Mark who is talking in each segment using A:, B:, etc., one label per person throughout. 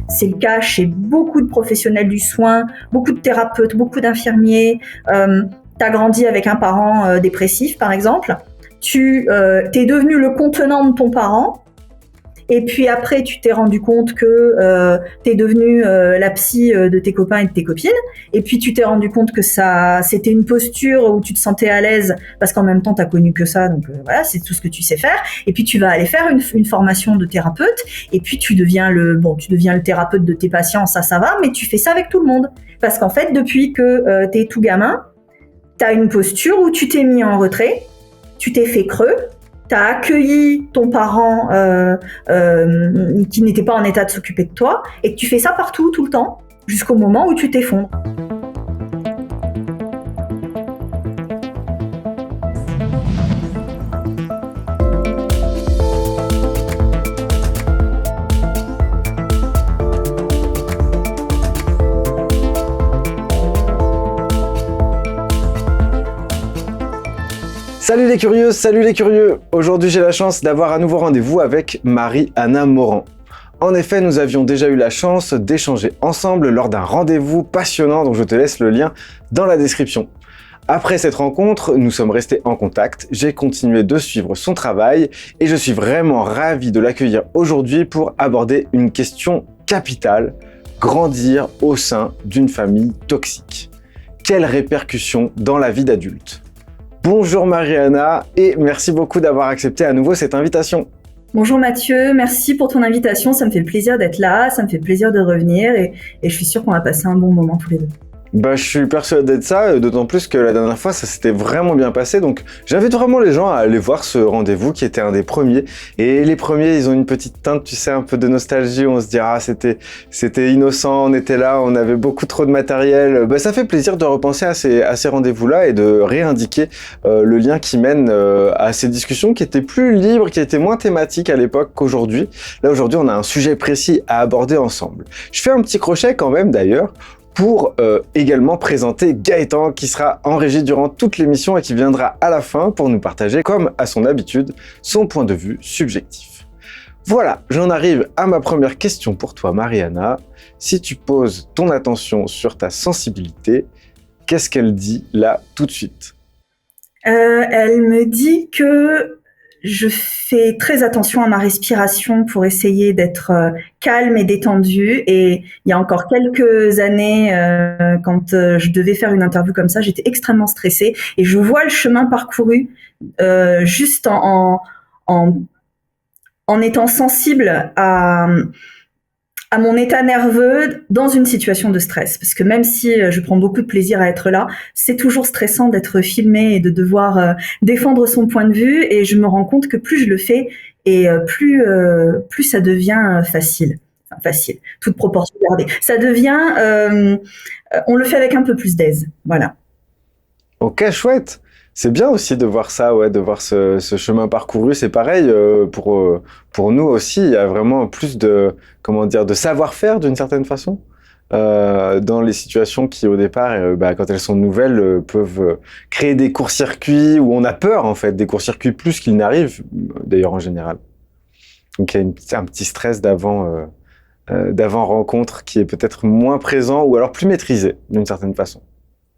A: C'est le cas chez beaucoup de professionnels du soin, beaucoup de thérapeutes, beaucoup d'infirmiers. T'as grandi avec un parent dépressif, par exemple. T'es devenu le contenant de ton parent. Et puis après, tu t'es rendu compte que t'es devenu la psy de tes copains et de tes copines. Et puis tu t'es rendu compte que c'était une posture où tu te sentais à l'aise parce qu'en même temps, t'as connu que ça. Donc voilà, c'est tout ce que tu sais faire. Et puis tu vas aller faire une formation de thérapeute. Et puis tu deviens le thérapeute de tes patients. Ça va. Mais tu fais ça avec tout le monde. Parce qu'en fait, depuis que t'es tout gamin, t'as une posture où tu t'es mis en retrait. Tu t'es fait creux. T'as accueilli ton parent qui n'était pas en état de s'occuper de toi et que tu fais ça partout, tout le temps, jusqu'au moment où tu t'effondres.
B: Salut les curieuses, salut les curieux. Aujourd'hui, j'ai la chance d'avoir à nouveau rendez-vous avec Marie-Anna Morand. En effet, nous avions déjà eu la chance d'échanger ensemble lors d'un rendez-vous passionnant dont je te laisse le lien dans la description. Après cette rencontre, nous sommes restés en contact, j'ai continué de suivre son travail et je suis vraiment ravi de l'accueillir aujourd'hui pour aborder une question capitale: grandir au sein d'une famille toxique. Quelles répercussions dans la vie d'adulte? Bonjour Marie-Anna et merci beaucoup d'avoir accepté à nouveau cette invitation.
A: Bonjour Mathieu, merci pour ton invitation, ça me fait plaisir d'être là, ça me fait plaisir de revenir et je suis sûre qu'on va passer un bon moment tous les deux.
B: Je suis persuadé de ça, d'autant plus que la dernière fois, ça s'était vraiment bien passé. Donc, j'invite vraiment les gens à aller voir ce rendez-vous qui était un des premiers. Et les premiers, ils ont une petite teinte, tu sais, un peu de nostalgie. On se dit, ah, c'était innocent, on était là, on avait beaucoup trop de matériel. Ça fait plaisir de repenser à ces rendez-vous-là et de réindiquer le lien qui mène à ces discussions qui étaient plus libres, qui étaient moins thématiques à l'époque qu'aujourd'hui. Là, aujourd'hui, on a un sujet précis à aborder ensemble. Je fais un petit crochet quand même, d'ailleurs, pour également présenter Gaëtan qui sera en régie durant toute l'émission et qui viendra à la fin pour nous partager, comme à son habitude, son point de vue subjectif. Voilà, j'en arrive à ma première question pour toi, Marie-Anna. Si tu poses ton attention sur ta sensibilité, qu'est-ce qu'elle dit là tout de suite?
A: Elle me dit que je fais très attention à ma respiration pour essayer d'être calme et détendue. Et il y a encore quelques années, quand je devais faire une interview comme ça, j'étais extrêmement stressée. Et je vois le chemin parcouru juste en étant sensible à mon état nerveux dans une situation de stress. Parce que même si je prends beaucoup de plaisir à être là, c'est toujours stressant d'être filmé et de devoir défendre son point de vue. Et je me rends compte que plus je le fais, et plus ça devient facile. Enfin, facile, toute proportion gardée. Ça devient... on le fait avec un peu plus d'aise. Voilà.
B: Ok, chouette. C'est bien aussi de voir ça, ouais, de voir ce chemin parcouru. C'est pareil pour nous aussi. Il y a vraiment plus de savoir-faire d'une certaine façon dans les situations qui au départ, quand elles sont nouvelles, peuvent créer des courts-circuits où on a peur en fait, des courts-circuits plus qu'ils n'arrivent d'ailleurs en général. Donc il y a un petit stress d'avant rencontre qui est peut-être moins présent ou alors plus maîtrisé d'une certaine façon.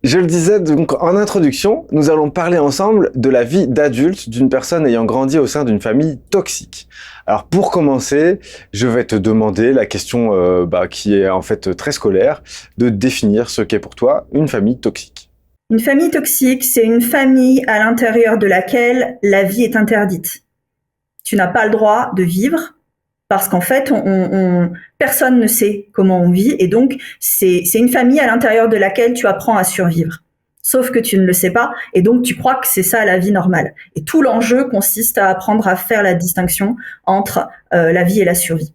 B: Je le disais donc en introduction, nous allons parler ensemble de la vie d'adulte d'une personne ayant grandi au sein d'une famille toxique. Alors pour commencer, je vais te demander la question qui est en fait très scolaire, de définir ce qu'est pour toi une famille toxique.
A: Une famille toxique, c'est une famille à l'intérieur de laquelle la vie est interdite. Tu n'as pas le droit de vivre parce qu'en fait, personne ne sait comment on vit et donc c'est une famille à l'intérieur de laquelle tu apprends à survivre. Sauf que tu ne le sais pas et donc tu crois que c'est ça la vie normale. Et tout l'enjeu consiste à apprendre à faire la distinction entre la vie et la survie.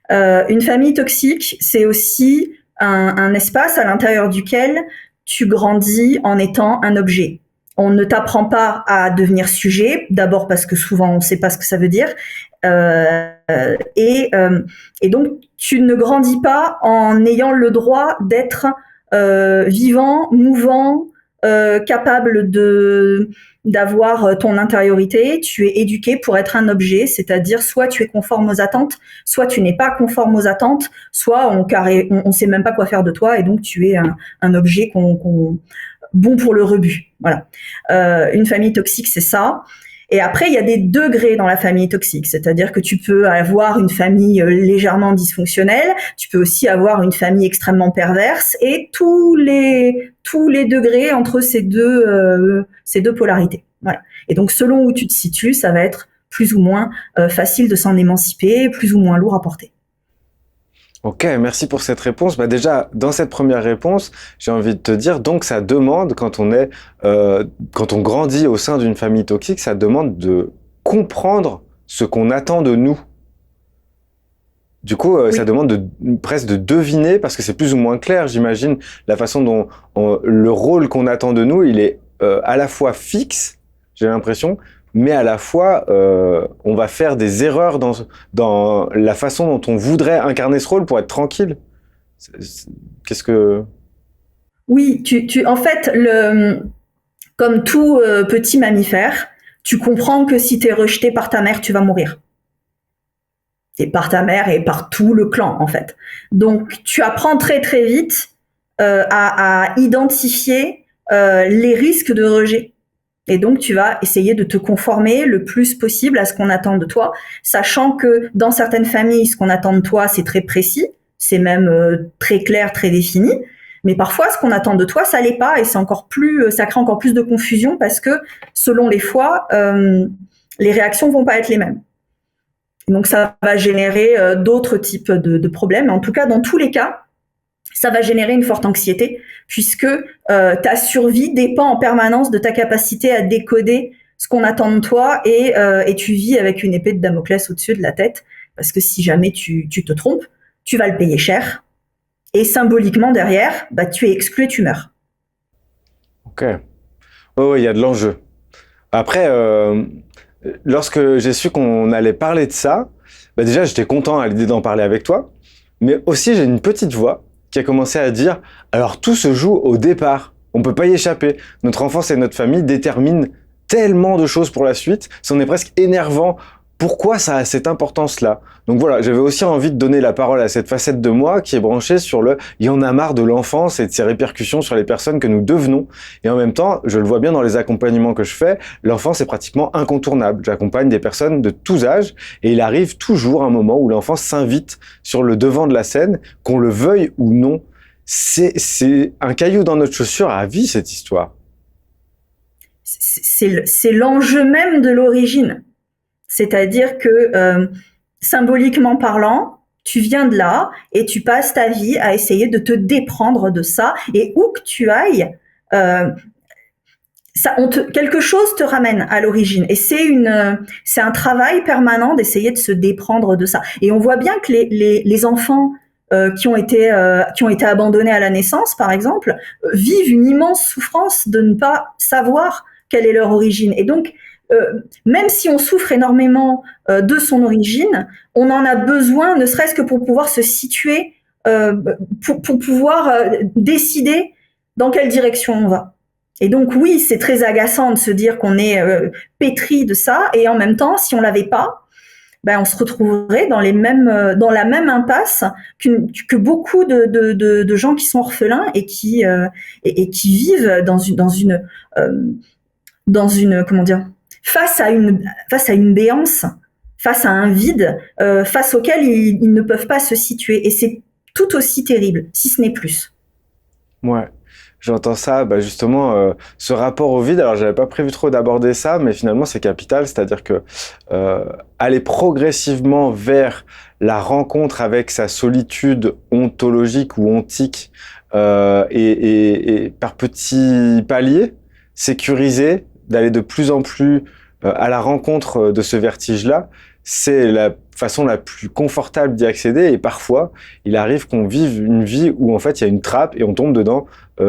A: Une famille toxique, c'est aussi un espace à l'intérieur duquel tu grandis en étant un objet. On ne t'apprend pas à devenir sujet, d'abord parce que souvent on ne sait pas ce que ça veut dire, et donc tu ne grandis pas en ayant le droit d'être vivant, mouvant, capable d'avoir ton intériorité, tu es éduqué pour être un objet, c'est-à-dire soit tu es conforme aux attentes, soit tu n'es pas conforme aux attentes, soit on sait même pas quoi faire de toi et donc tu es un objet bon pour le rebut. Voilà. Une famille toxique, c'est ça. Et après, il y a des degrés dans la famille toxique, c'est-à-dire que tu peux avoir une famille légèrement dysfonctionnelle, tu peux aussi avoir une famille extrêmement perverse, et tous les degrés entre ces deux polarités. Voilà. Et donc, selon où tu te situes, ça va être plus ou moins facile de s'en émanciper, plus ou moins lourd à porter.
B: Ok, merci pour cette réponse. Bah déjà, dans cette première réponse, j'ai envie de te dire, donc ça demande, quand on grandit au sein d'une famille toxique, ça demande de comprendre ce qu'on attend de nous. Du coup,
A: Oui.
B: ça demande presque de deviner, parce que c'est plus ou moins clair, j'imagine, la façon dont le rôle qu'on attend de nous, il est à la fois fixe, j'ai l'impression, mais à la fois, on va faire des erreurs dans la façon dont on voudrait incarner ce rôle pour être tranquille. Qu'est-ce que...
A: Oui, en fait, comme tout petit mammifère, tu comprends que si tu es rejeté par ta mère, tu vas mourir. Et par ta mère et par tout le clan, en fait. Donc, tu apprends très très vite à identifier les risques de rejet. Et donc, tu vas essayer de te conformer le plus possible à ce qu'on attend de toi, sachant que dans certaines familles, ce qu'on attend de toi, c'est très précis, c'est même très clair, très défini. Mais parfois, ce qu'on attend de toi, ça l'est pas, et ça crée encore plus de confusion parce que selon les fois, les réactions vont pas être les mêmes. Donc, ça va générer d'autres types de problèmes. En tout cas, dans tous les cas, ça va générer une forte anxiété puisque ta survie dépend en permanence de ta capacité à décoder ce qu'on attend de toi et tu vis avec une épée de Damoclès au-dessus de la tête parce que si jamais tu te trompes, tu vas le payer cher et symboliquement derrière, bah, tu es exclu et tu meurs.
B: Ok. Ouais, il y a de l'enjeu. Après, lorsque j'ai su qu'on allait parler de ça, bah déjà, j'étais content à l'idée d'en parler avec toi, mais aussi j'ai une petite voix qui a commencé à dire « Alors tout se joue au départ, on peut pas y échapper. Notre enfance et notre famille déterminent tellement de choses pour la suite, c'en est presque énervant. Pourquoi ça a cette importance-là ?» Donc voilà, j'avais aussi envie de donner la parole à cette facette de moi qui est branchée sur le « il y en a marre de l'enfance et de ses répercussions sur les personnes que nous devenons ». Et en même temps, je le vois bien dans les accompagnements que je fais, l'enfance est pratiquement incontournable. J'accompagne des personnes de tous âges et il arrive toujours un moment où l'enfance s'invite sur le devant de la scène, qu'on le veuille ou non. C'est un caillou dans notre chaussure à vie, cette histoire.
A: C'est l'enjeu même de l'origine. C'est-à-dire que symboliquement parlant, tu viens de là et tu passes ta vie à essayer de te déprendre de ça. Et où que tu ailles, quelque chose te ramène à l'origine. Et c'est un travail permanent d'essayer de se déprendre de ça. Et on voit bien que les enfants qui ont été abandonnés à la naissance, par exemple, vivent une immense souffrance de ne pas savoir quelle est leur origine. Et donc, même si on souffre énormément de son origine, on en a besoin, ne serait-ce que pour pouvoir se situer, pour pouvoir décider dans quelle direction on va. Et donc oui, c'est très agaçant de se dire qu'on est pétri de ça, et en même temps, si on l'avait pas, ben on se retrouverait dans la même impasse que beaucoup de gens qui sont orphelins et qui vivent dans une comment dire, face à une béance, face à un vide, face auquel ils ne peuvent pas se situer. Et c'est tout aussi terrible, si ce n'est plus.
B: Ouais. J'entends ça, bah justement, ce rapport au vide. Alors, j'avais pas prévu trop d'aborder ça, mais finalement, c'est capital. C'est-à-dire que aller progressivement vers la rencontre avec sa solitude ontologique ou ontique, et par petits paliers, sécuriser, d'aller de plus en plus à la rencontre de ce vertige-là, c'est la façon la plus confortable d'y accéder. Et parfois, il arrive qu'on vive une vie où en fait il y a une trappe et on tombe dedans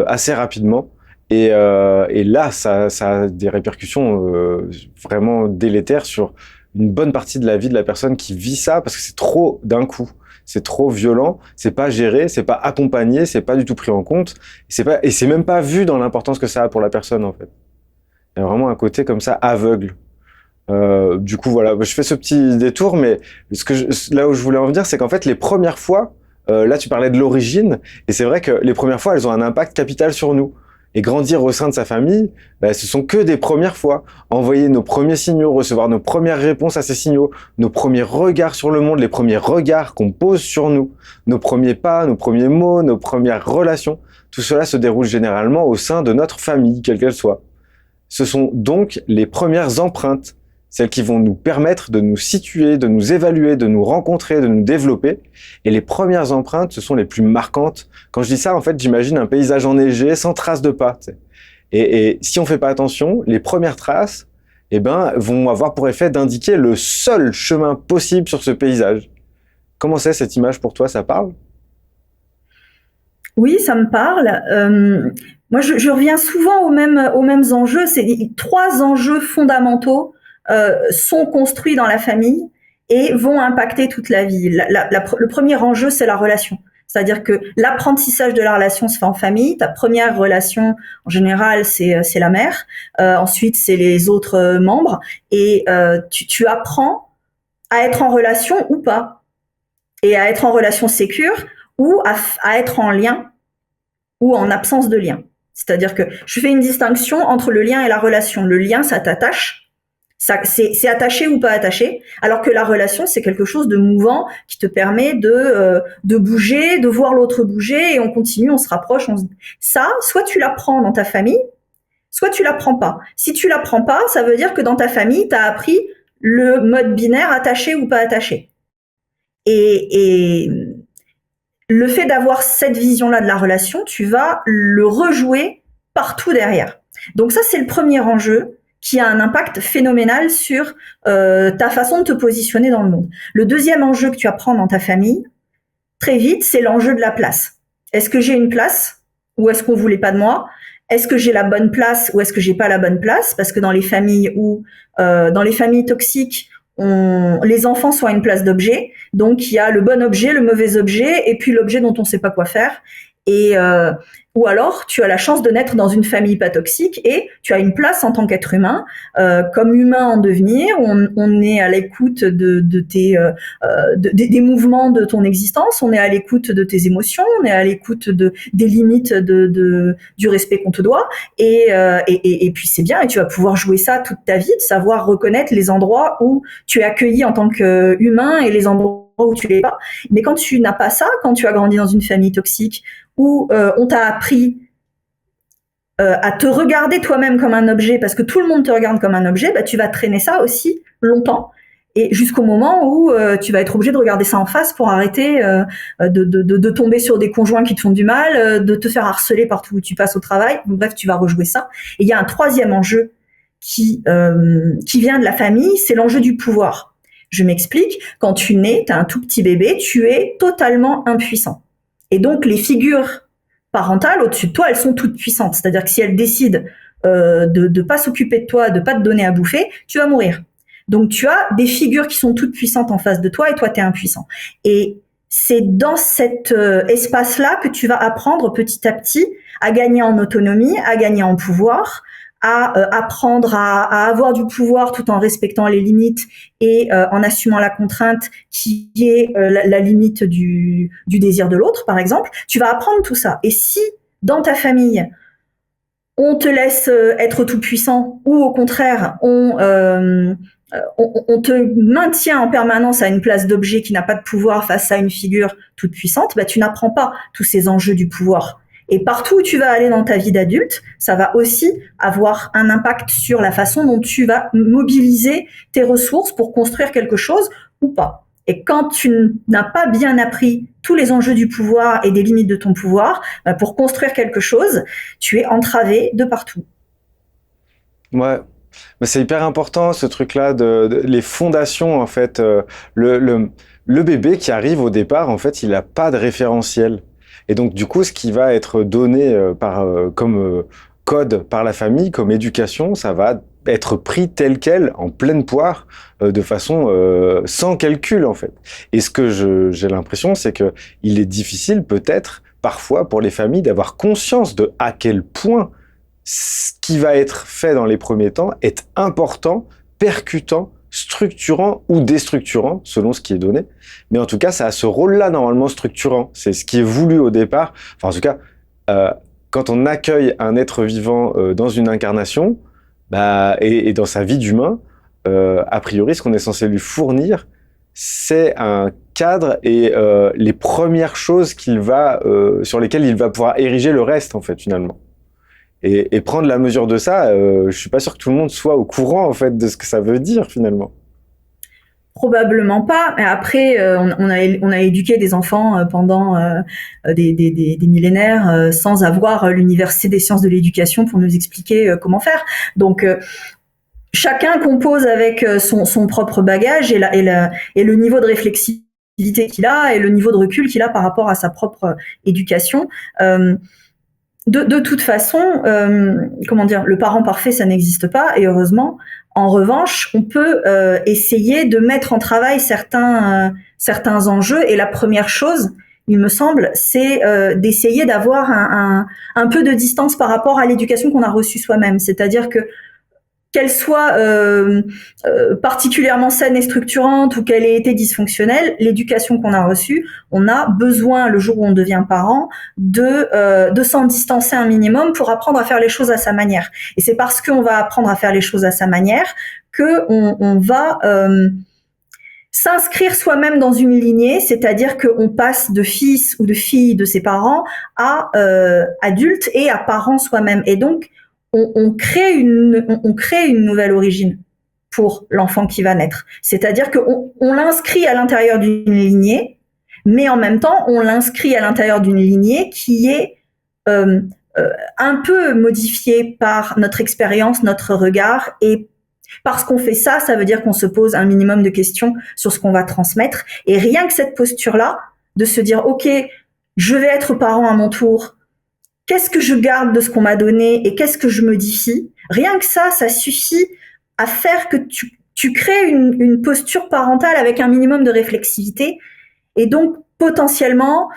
B: assez rapidement. Et là, ça a des répercussions vraiment délétères sur une bonne partie de la vie de la personne qui vit ça, parce que c'est trop d'un coup. c'est trop violent, c'est pas géré, c'est pas accompagné, c'est pas du tout pris en compte, et c'est même pas vu dans l'importance que ça a pour la personne en fait. Il y a vraiment un côté comme ça aveugle. Du coup, voilà, je fais ce petit détour, mais là où je voulais en venir, c'est qu'en fait, les premières fois, là, tu parlais de l'origine, et c'est vrai que les premières fois, elles ont un impact capital sur nous. Et grandir au sein de sa famille, ce sont que des premières fois. Envoyer nos premiers signaux, recevoir nos premières réponses à ces signaux, nos premiers regards sur le monde, les premiers regards qu'on pose sur nous, nos premiers pas, nos premiers mots, nos premières relations, tout cela se déroule généralement au sein de notre famille, quelle qu'elle soit. Ce sont donc les premières empreintes, celles qui vont nous permettre de nous situer, de nous évaluer, de nous rencontrer, de nous développer. Et les premières empreintes, ce sont les plus marquantes. Quand je dis ça, en fait, j'imagine un paysage enneigé, sans traces de pas. Tu sais. Et si on fait pas attention, les premières traces, vont avoir pour effet d'indiquer le seul chemin possible sur ce paysage. Comment c'est cette image pour toi, ça parle ?
A: Oui, ça me parle. Moi, je reviens souvent aux mêmes enjeux. C'est 3 enjeux fondamentaux sont construits dans la famille et vont impacter toute la vie. Le premier enjeu, c'est la relation. C'est-à-dire que l'apprentissage de la relation se fait en famille. Ta première relation, en général, c'est la mère. Ensuite, c'est les autres membres. Et tu apprends à être en relation ou pas. Et à être en relation sécure ou à être en lien ou en absence de lien. C'est-à-dire que je fais une distinction entre le lien et la relation. Le lien, ça t'attache. C'est attaché ou pas attaché, alors que la relation, c'est quelque chose de mouvant qui te permet de bouger, de voir l'autre bouger, et on continue, on se rapproche. Ça, soit tu l'apprends dans ta famille, soit tu l'apprends pas. Si tu l'apprends pas, ça veut dire que dans ta famille, tu as appris le mode binaire attaché ou pas attaché. Et le fait d'avoir cette vision-là de la relation, tu vas le rejouer partout derrière. Donc ça, c'est le premier enjeu qui a un impact phénoménal sur ta façon de te positionner dans le monde. Le deuxième enjeu que tu apprends dans ta famille, très vite, c'est l'enjeu de la place. Est-ce que j'ai une place ou est-ce qu'on voulait pas de moi ? Est-ce que j'ai la bonne place ou est-ce que j'ai pas la bonne place ? Parce que dans les familles dans les familles toxiques, les enfants sont à une place d'objet, donc il y a le bon objet, le mauvais objet, et puis l'objet dont on sait pas quoi faire. Ou alors, tu as la chance de naître dans une famille pas toxique et tu as une place en tant qu'être humain, comme humain en devenir. On est à l'écoute des mouvements de ton existence, on est à l'écoute de tes émotions, on est à l'écoute des limites du respect qu'on te doit. Et puis c'est bien, et tu vas pouvoir jouer ça toute ta vie, de savoir reconnaître les endroits où tu es accueilli en tant qu'humain et les endroits où tu l'es pas. Mais quand tu n'as pas ça, quand tu as grandi dans une famille toxique, où on t'a appris à te regarder toi-même comme un objet, parce que tout le monde te regarde comme un objet, tu vas traîner ça aussi longtemps, et jusqu'au moment où tu vas être obligé de regarder ça en face pour arrêter de tomber sur des conjoints qui te font du mal, de te faire harceler partout où tu passes au travail. Bref, tu vas rejouer ça. Et il y a un troisième enjeu qui vient de la famille, c'est l'enjeu du pouvoir. Je m'explique, quand tu nais, tu as un tout petit bébé, tu es totalement impuissant. Et donc, les figures parentales au-dessus de toi, elles sont toutes puissantes. C'est-à-dire que si elles décident de pas s'occuper de toi, de pas te donner à bouffer, tu vas mourir. Donc, tu as des figures qui sont toutes puissantes en face de toi et toi, tu es impuissant. Et c'est dans cet espace-là que tu vas apprendre petit à petit à gagner en autonomie, à gagner en pouvoir, à apprendre à avoir du pouvoir tout en respectant les limites et en assumant la contrainte qui est la limite du désir de l'autre, par exemple. Tu vas apprendre tout ça. Et si, dans ta famille, on te laisse être tout puissant, ou au contraire, on te maintient en permanence à une place d'objet qui n'a pas de pouvoir face à une figure toute puissante, tu n'apprends pas tous ces enjeux du pouvoir. Et partout où tu vas aller dans ta vie d'adulte, ça va aussi avoir un impact sur la façon dont tu vas mobiliser tes ressources pour construire quelque chose ou pas. Et quand tu n'as pas bien appris tous les enjeux du pouvoir et des limites de ton pouvoir, pour construire quelque chose, tu es entravé de partout.
B: Ouais. C'est hyper important ce truc-là, les fondations en fait. Le bébé qui arrive au départ, en fait, il n'a pas de référentiel. Et donc, du coup, ce qui va être donné comme code par la famille, comme éducation, ça va être pris tel quel, en pleine poire, de façon sans calcul en fait. Et ce que j'ai l'impression, c'est que il est difficile peut-être parfois pour les familles d'avoir conscience de à quel point ce qui va être fait dans les premiers temps est important, percutant, structurant ou déstructurant, selon ce qui est donné. Mais en tout cas, ça a ce rôle-là normalement structurant. C'est ce qui est voulu au départ. Enfin, en tout cas, quand on accueille un être vivant dans une incarnation, et dans sa vie d'humain, a priori, ce qu'on est censé lui fournir, c'est un cadre et les premières choses sur lesquelles il va pouvoir ériger le reste, en fait, finalement. Et prendre la mesure de ça, je suis pas sûr que tout le monde soit au courant, en fait, de ce que ça veut dire, finalement.
A: Probablement pas. Mais après, on a éduqué des enfants pendant des millénaires sans avoir l'université des sciences de l'éducation pour nous expliquer comment faire. Donc, chacun compose avec son propre bagage et le niveau de réflexivité qu'il a et le niveau de recul qu'il a par rapport à sa propre éducation. De toute façon, comment dire, le parent parfait, ça n'existe pas, et heureusement. En revanche, on peut essayer de mettre en travail certains enjeux, et la première chose, il me semble, c'est d'essayer d'avoir un peu de distance par rapport à l'éducation qu'on a reçue soi-même. C'est-à-dire que qu'elle soit particulièrement saine et structurante ou qu'elle ait été dysfonctionnelle, l'éducation qu'on a reçue, on a besoin, le jour où on devient parent, de s'en distancer un minimum pour apprendre à faire les choses à sa manière. Et c'est parce qu'on va apprendre à faire les choses à sa manière que on va s'inscrire soi-même dans une lignée, c'est-à-dire qu'on passe de fils ou de fille de ses parents à adulte et à parent soi-même. Et donc, on crée une nouvelle origine pour l'enfant qui va naître. C'est-à-dire qu'on l'inscrit à l'intérieur d'une lignée, mais en même temps, on l'inscrit à l'intérieur d'une lignée qui est un peu modifiée par notre expérience, notre regard, et parce qu'on fait ça, ça veut dire qu'on se pose un minimum de questions sur ce qu'on va transmettre. Et rien que cette posture-là, de se dire, OK, je vais être parent à mon tour, qu'est-ce que je garde de ce qu'on m'a donné et qu'est-ce que je modifie? Rien que ça suffit à faire que tu crées une posture parentale avec un minimum de réflexivité. Et donc, potentiellement,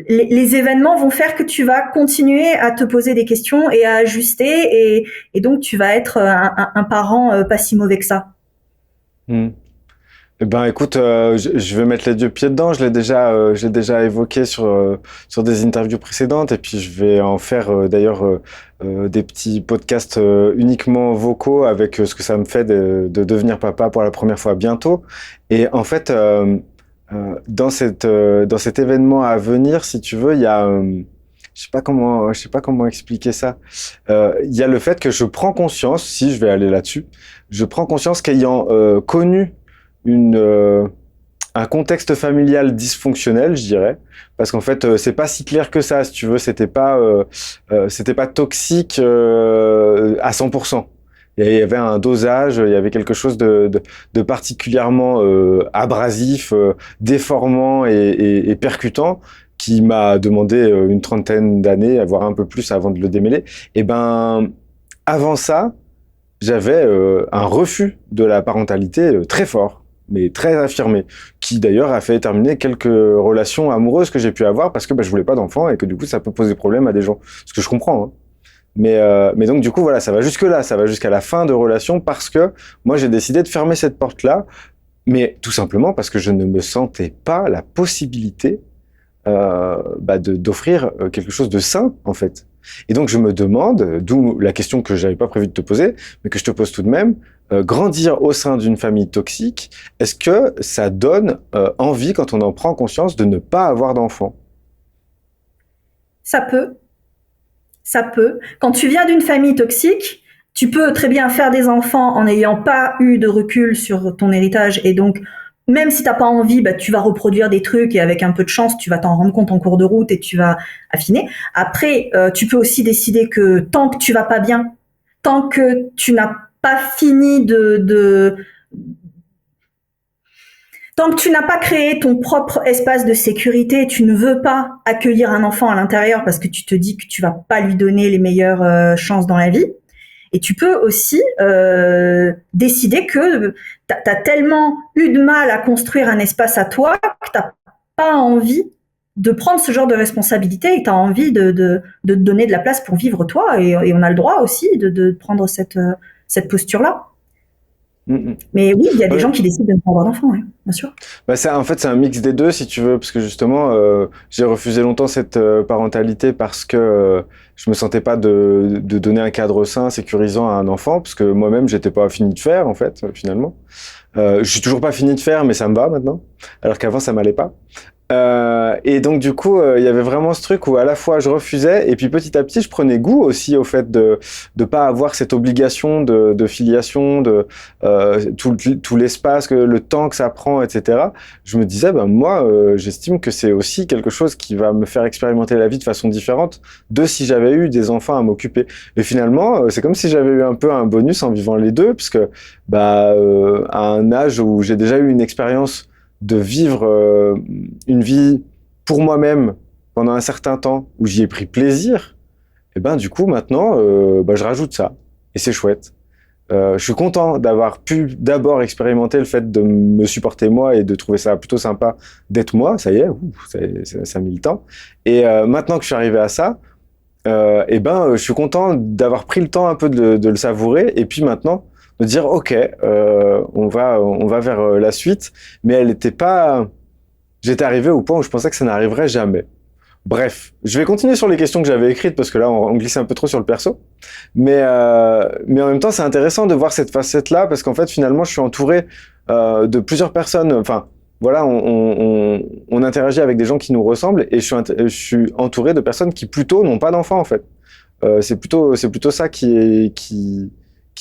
A: les événements vont faire que tu vas continuer à te poser des questions et à ajuster. Et donc, tu vas être un parent pas si mauvais que ça.
B: Hmm. Eh ben, écoute, je vais mettre les deux pieds dedans. J'ai déjà évoqué sur des interviews précédentes, et puis je vais en faire d'ailleurs des petits podcasts uniquement vocaux avec ce que ça me fait de devenir papa pour la première fois bientôt. Et en fait, dans cet événement à venir, si tu veux, il y a je sais pas comment expliquer ça. Il y a le fait que je prends conscience, si je vais aller là-dessus, je prends conscience qu'ayant connu un contexte familial dysfonctionnel, je dirais, parce qu'en fait, c'est pas si clair que ça, si tu veux, c'était pas toxique à 100%. Il y avait un dosage, il y avait quelque chose de particulièrement abrasif, déformant et percutant, qui m'a demandé une trentaine d'années, voire un peu plus avant de le démêler. Et ben, avant ça, j'avais un refus de la parentalité très fort, mais très affirmé, qui d'ailleurs a fait terminer quelques relations amoureuses que j'ai pu avoir parce que je voulais pas d'enfants et que du coup ça peut poser problème à des gens, ce que je comprends, hein. Mais donc du coup voilà, ça va jusque là, ça va jusqu'à la fin de relation parce que moi j'ai décidé de fermer cette porte là, mais tout simplement parce que je ne me sentais pas la possibilité d'offrir quelque chose de sain en fait. Et donc je me demande, d'où la question que j'avais pas prévu de te poser, mais que je te pose tout de même, grandir au sein d'une famille toxique, est-ce que ça donne envie, quand on en prend conscience, de ne pas avoir d'enfants?
A: Ça peut. Ça peut. Quand tu viens d'une famille toxique, tu peux très bien faire des enfants en n'ayant pas eu de recul sur ton héritage, et donc même si t'as pas envie, tu vas reproduire des trucs et avec un peu de chance, tu vas t'en rendre compte en cours de route et tu vas affiner. Après, tu peux aussi décider que tant que tu vas pas bien, tant que tu n'as pas fini tant que tu n'as pas créé ton propre espace de sécurité, tu ne veux pas accueillir un enfant à l'intérieur parce que tu te dis que tu vas pas lui donner les meilleures chances dans la vie, Et tu peux aussi décider que t'as tellement eu de mal à construire un espace à toi que t'as pas envie de prendre ce genre de responsabilité et tu as envie de te donner de la place pour vivre toi. Et on a le droit aussi de prendre cette posture-là.
B: Mm.
A: Mais oui, il y a des
B: Ouais.
A: gens qui décident de ne pas avoir d'enfants, oui, bien sûr.
B: Bah, en fait, c'est un mix des deux, si tu veux, parce que justement, j'ai refusé longtemps cette parentalité parce que je me sentais pas de donner un cadre sain, sécurisant à un enfant, parce que moi-même, j'étais pas fini de faire, en fait, finalement. Je suis toujours pas fini de faire, mais ça me va maintenant, alors qu'avant, ça m'allait pas. Et donc du coup, il y avait vraiment ce truc où à la fois je refusais et puis petit à petit je prenais goût aussi au fait de pas avoir cette obligation de filiation, de tout l'espace, le temps que ça prend, etc. Je me disais, ben moi, j'estime que c'est aussi quelque chose qui va me faire expérimenter la vie de façon différente de si j'avais eu des enfants à m'occuper. Et finalement, c'est comme si j'avais eu un peu un bonus en vivant les deux, puisque bah à un âge où j'ai déjà eu une expérience de vivre une vie pour moi-même pendant un certain temps où j'y ai pris plaisir, et ben du coup maintenant bah, je rajoute ça et c'est chouette. Je suis content d'avoir pu d'abord expérimenter le fait de me supporter moi et de trouver ça plutôt sympa d'être moi, ça y est, ça a mis le temps. Et maintenant que je suis arrivé à ça, et ben je suis content d'avoir pris le temps un peu de le savourer et puis maintenant de dire ok, on va vers la suite, mais elle n'était pas. J'étais arrivé au point où je pensais que ça n'arriverait jamais. Bref, je vais continuer sur les questions que j'avais écrites parce que là on glissait un peu trop sur le perso, mais en même temps c'est intéressant de voir cette facette-là parce qu'en fait finalement je suis entouré de plusieurs personnes. Enfin voilà, on interagit avec des gens qui nous ressemblent et je suis entouré de personnes qui plutôt n'ont pas d'enfants en fait. C'est plutôt ça qui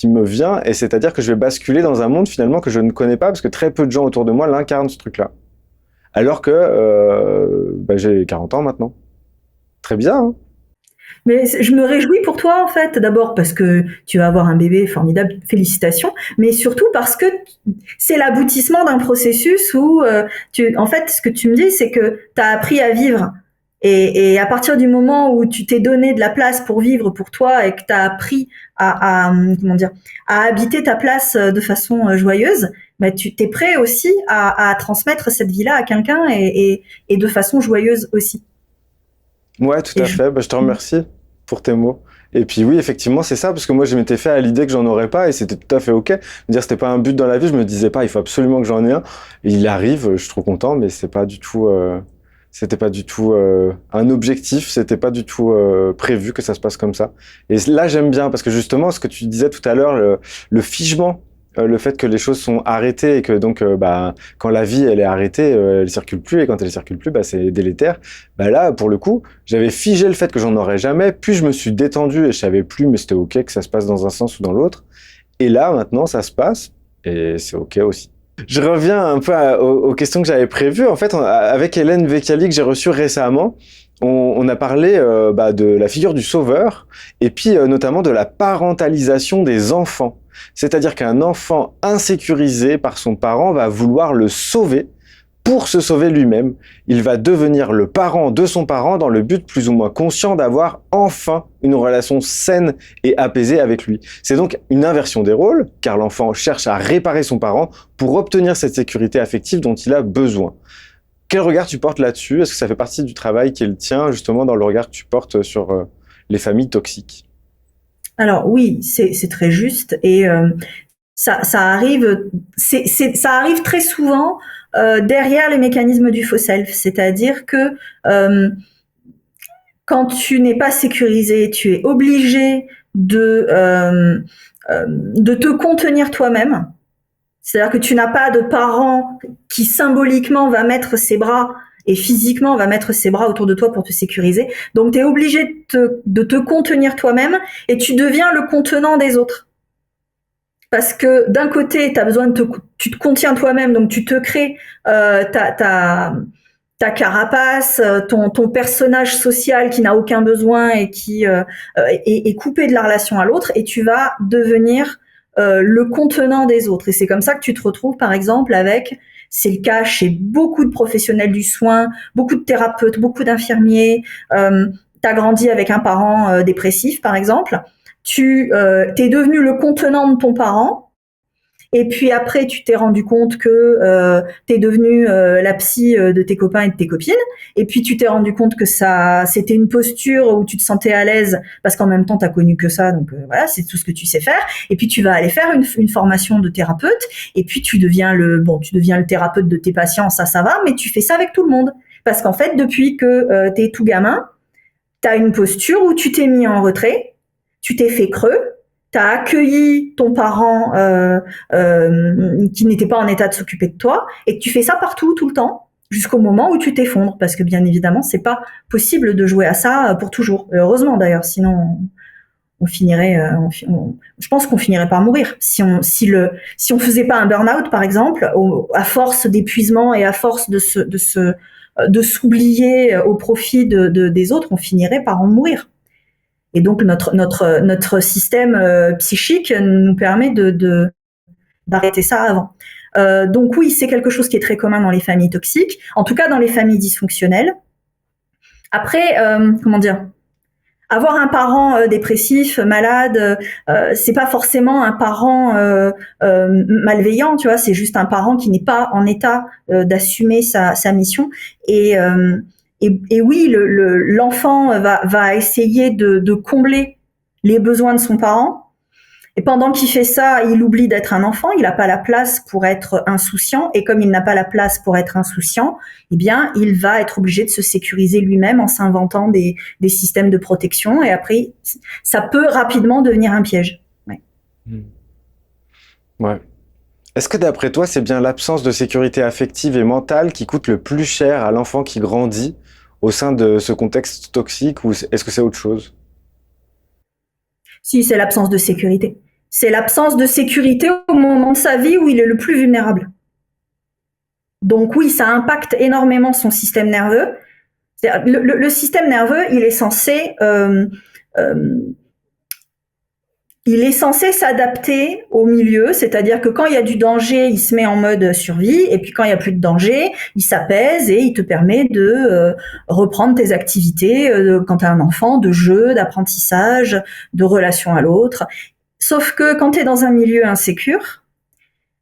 B: me vient, et c'est-à-dire que je vais basculer dans un monde finalement que je ne connais pas parce que très peu de gens autour de moi l'incarnent ce truc-là. Alors que bah, j'ai 40 ans maintenant. Très bien, hein.
A: Mais je me réjouis pour toi, en fait. D'abord parce que tu vas avoir un bébé formidable, félicitations. Mais surtout parce que c'est l'aboutissement d'un processus où, en fait, ce que tu me dis, c'est que tu as appris à vivre. Et à partir du moment où tu t'es donné de la place pour vivre pour toi et que tu as appris comment dire, à habiter ta place de façon joyeuse, bah, tu t'es prêt aussi à transmettre cette vie-là à quelqu'un et de façon joyeuse aussi.
B: Ouais, tout
A: Et
B: à
A: je,
B: fait. Bah, je te remercie pour tes mots. Et puis oui, effectivement, c'est ça, parce que moi, je m'étais fait à l'idée que j'en aurais pas, et c'était tout à fait ok. Je veux dire, c'était pas un but dans la vie. Je me disais pas, il faut absolument que j'en ai un. Et il arrive, je suis trop content, mais c'était pas du tout un objectif. C'était pas du tout prévu que ça se passe comme ça. Et là, j'aime bien parce que justement, ce que tu disais tout à l'heure, le figement. Le fait que les choses sont arrêtées et que donc bah quand la vie elle est arrêtée, elle circule plus, et quand elle circule plus, bah c'est délétère. Bah là pour le coup, j'avais figé le fait que j'en aurais jamais, puis je me suis détendu et je savais plus, mais c'était ok que ça se passe dans un sens ou dans l'autre. Et là maintenant ça se passe et c'est ok aussi. Je reviens un peu aux questions que j'avais prévues. En fait, avec Hélène Vecchiali que j'ai reçue récemment, on a parlé bah, de la figure du sauveur et puis notamment de la parentalisation des enfants. C'est-à-dire qu'un enfant insécurisé par son parent va vouloir le sauver pour se sauver lui-même. Il va devenir le parent de son parent dans le but plus ou moins conscient d'avoir enfin une relation saine et apaisée avec lui. C'est donc une inversion des rôles, car l'enfant cherche à réparer son parent pour obtenir cette sécurité affective dont il a besoin. Quel regard tu portes là-dessus? Est-ce que ça fait partie du travail qui est le tien, justement, dans le regard que tu portes sur les familles toxiques?
A: Alors oui, c'est très juste et ça arrive, ça arrive très souvent derrière les mécanismes du faux self, c'est-à-dire que quand tu n'es pas sécurisé, tu es obligé de te contenir toi-même. C'est-à-dire que tu n'as pas de parent qui symboliquement va mettre ses bras et physiquement va mettre ses bras autour de toi pour te sécuriser. Donc tu es obligé de te contenir toi-même et tu deviens le contenant des autres. Parce que d'un côté, tu te contiens toi-même, donc tu te crées ta carapace, ton personnage social qui n'a aucun besoin et qui est coupé de la relation à l'autre, et tu vas devenir le contenant des autres. Et c'est comme ça que tu te retrouves, par exemple, c'est le cas chez beaucoup de professionnels du soin, beaucoup de thérapeutes, beaucoup d'infirmiers. T'as grandi avec un parent dépressif, par exemple. tu t'es devenu le contenant de ton parent. Et puis après, tu t'es rendu compte que t'es devenu la psy de tes copains et de tes copines. Et puis tu t'es rendu compte que ça, c'était une posture où tu te sentais à l'aise parce qu'en même temps, t'as connu que ça. Donc voilà, c'est tout ce que tu sais faire. Et puis tu vas aller faire une formation de thérapeute. Et puis tu deviens le thérapeute de tes patients. Ça va. Mais tu fais ça avec tout le monde parce qu'en fait, depuis que t'es tout gamin, t'as une posture où tu t'es mis en retrait, tu t'es fait creux. T'as accueilli ton parent qui n'était pas en état de s'occuper de toi et que tu fais ça partout, tout le temps, jusqu'au moment où tu t'effondres. Parce que bien évidemment, c'est pas possible de jouer à ça pour toujours. Heureusement d'ailleurs, sinon on finirait, je pense qu'on finirait par mourir. Si on faisait pas un burn-out, par exemple, à force d'épuisement et à force de s'oublier au profit des autres, on finirait par en mourir. Et donc notre système psychique nous permet d'arrêter ça avant. Donc oui, c'est quelque chose qui est très commun dans les familles toxiques, en tout cas dans les familles dysfonctionnelles. Après, comment dire, avoir un parent dépressif, malade, c'est pas forcément un parent malveillant, tu vois, c'est juste un parent qui n'est pas en état d'assumer sa mission. Et oui, l'enfant va essayer de combler les besoins de son parent. Et pendant qu'il fait ça, il oublie d'être un enfant. Il n'a pas la place pour être insouciant. Et comme il n'a pas la place pour être insouciant, eh bien, il va être obligé de se sécuriser lui-même en s'inventant des systèmes de protection. Et après, ça peut rapidement devenir un piège. Ouais.
B: Ouais. Est-ce que d'après toi, c'est bien l'absence de sécurité affective et mentale qui coûte le plus cher à l'enfant qui grandit au sein de ce contexte toxique, ou est-ce que c'est autre chose?
A: Si, c'est l'absence de sécurité. C'est l'absence de sécurité au moment de sa vie où il est le plus vulnérable. Donc oui, ça impacte énormément son système nerveux. Le système nerveux, il est censé s'adapter au milieu, c'est-à-dire que quand il y a du danger, il se met en mode survie, et puis quand il y a plus de danger, il s'apaise et il te permet de reprendre tes activités quand tu as un enfant, de jeu, d'apprentissage, de relation à l'autre. Sauf que quand tu es dans un milieu insécure,